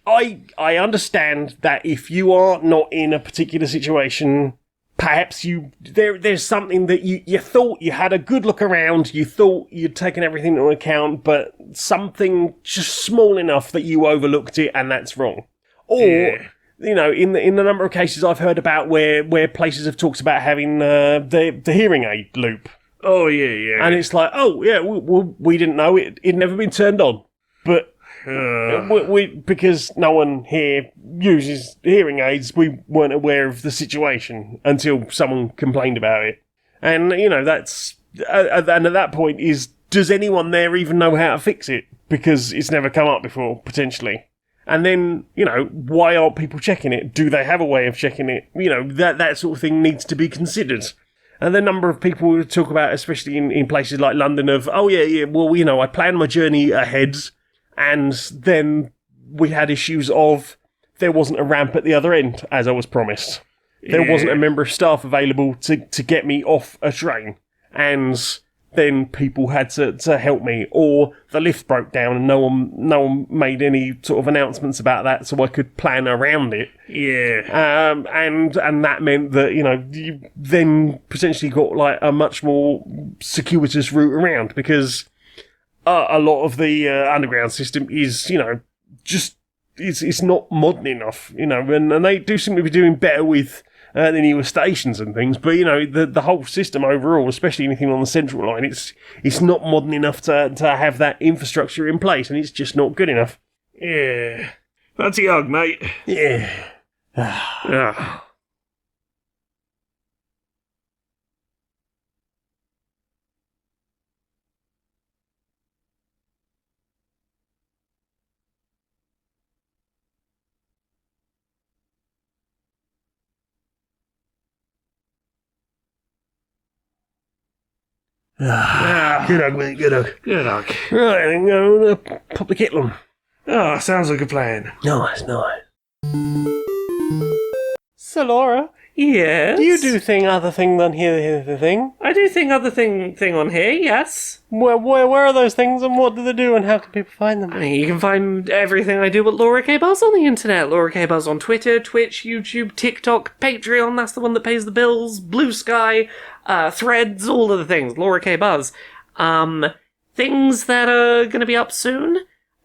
I understand that if you are not in a particular situation, perhaps there's something that you thought you had a good look around, you thought you'd taken everything into account, but something just small enough that you overlooked it, and that's wrong. Or, in the number of cases I've heard about where places have talked about having the hearing aid loop. Oh, yeah. And it's we didn't know it'd never been turned on. But because no one here uses hearing aids, we weren't aware of the situation until someone complained about it. And, that's... and at that point does anyone there even know how to fix it? Because it's never come up before, potentially. And then, why aren't people checking it? Do they have a way of checking it? That sort of thing needs to be considered. And the number of people who talk about, especially in places like London, of, I planned my journey ahead, and then we had issues of there wasn't a ramp at the other end, as I was promised. There wasn't a member of staff available to get me off a train. And then people had to help me, or the lift broke down and no one made any sort of announcements about that, so I could plan around it. Yeah. And that meant that, you know, you then potentially got like a much more circuitous route around, because a lot of the underground system is, you know, just it's not modern enough, you know, and they do seem to be doing better with the newer stations and things, but, you know, the whole system overall, especially anything on the central line, it's not modern enough to have that infrastructure in place, and it's just not good enough. Yeah. That's a hug, mate. Yeah. Ah. Good hug, mate, good hug. Good hug. Right, I'm going to pop the kettle on. Oh, sounds like a plan. Nice. So, Laura, Yes. do you do other thing than hear the thing? I do think other thing on here, yes. Where are those things, and what do they do, and how can people find them? You can find everything I do at Laura K. Buzz on the internet. Laura K. Buzz on Twitter, Twitch, YouTube, TikTok, Patreon, that's the one that pays the bills, Blue Sky, Threads, all of the things. Laura K. Buzz. Things that are going to be up soon,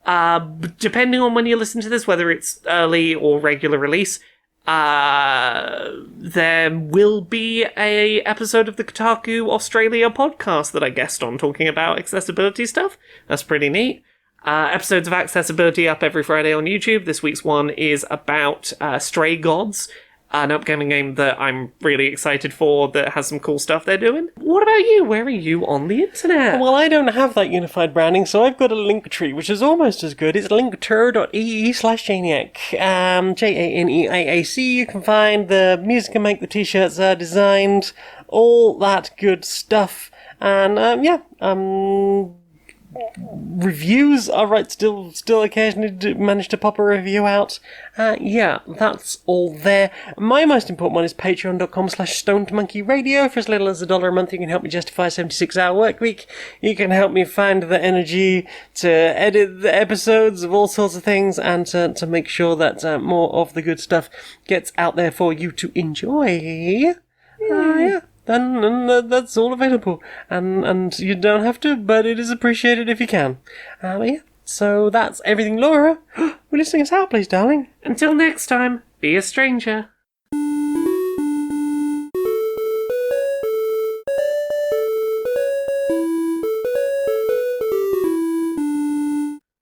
depending on when you listen to this, whether it's early or regular release, there will be a episode of the Kotaku Australia podcast that I guest on talking about accessibility stuff. That's pretty neat. Episodes of Accessibility up every Friday on YouTube. This week's one is about Stray Gods, an upcoming game that I'm really excited for that has some cool stuff they're doing. What about you? Where are you on the internet? Well, I don't have that unified branding, so I've got a link tree, which is almost as good. It's linktree.ee/Janiac. Janeaac. You can find the music and make the t-shirts are designed, all that good stuff. And, reviews, alright, still occasionally manage to pop a review out. That's all there. My most important one is patreon.com/stonedmonkeyradio. For as little as $1 a month, you can help me justify a 76-hour work week. You can help me find the energy to edit the episodes of all sorts of things, and to make sure that more of the good stuff gets out there for you to enjoy. Then that's all available, and you don't have to, but it is appreciated if you can. So that's everything, Laura. Will you sing us out, please, darling? Until next time, be a stranger.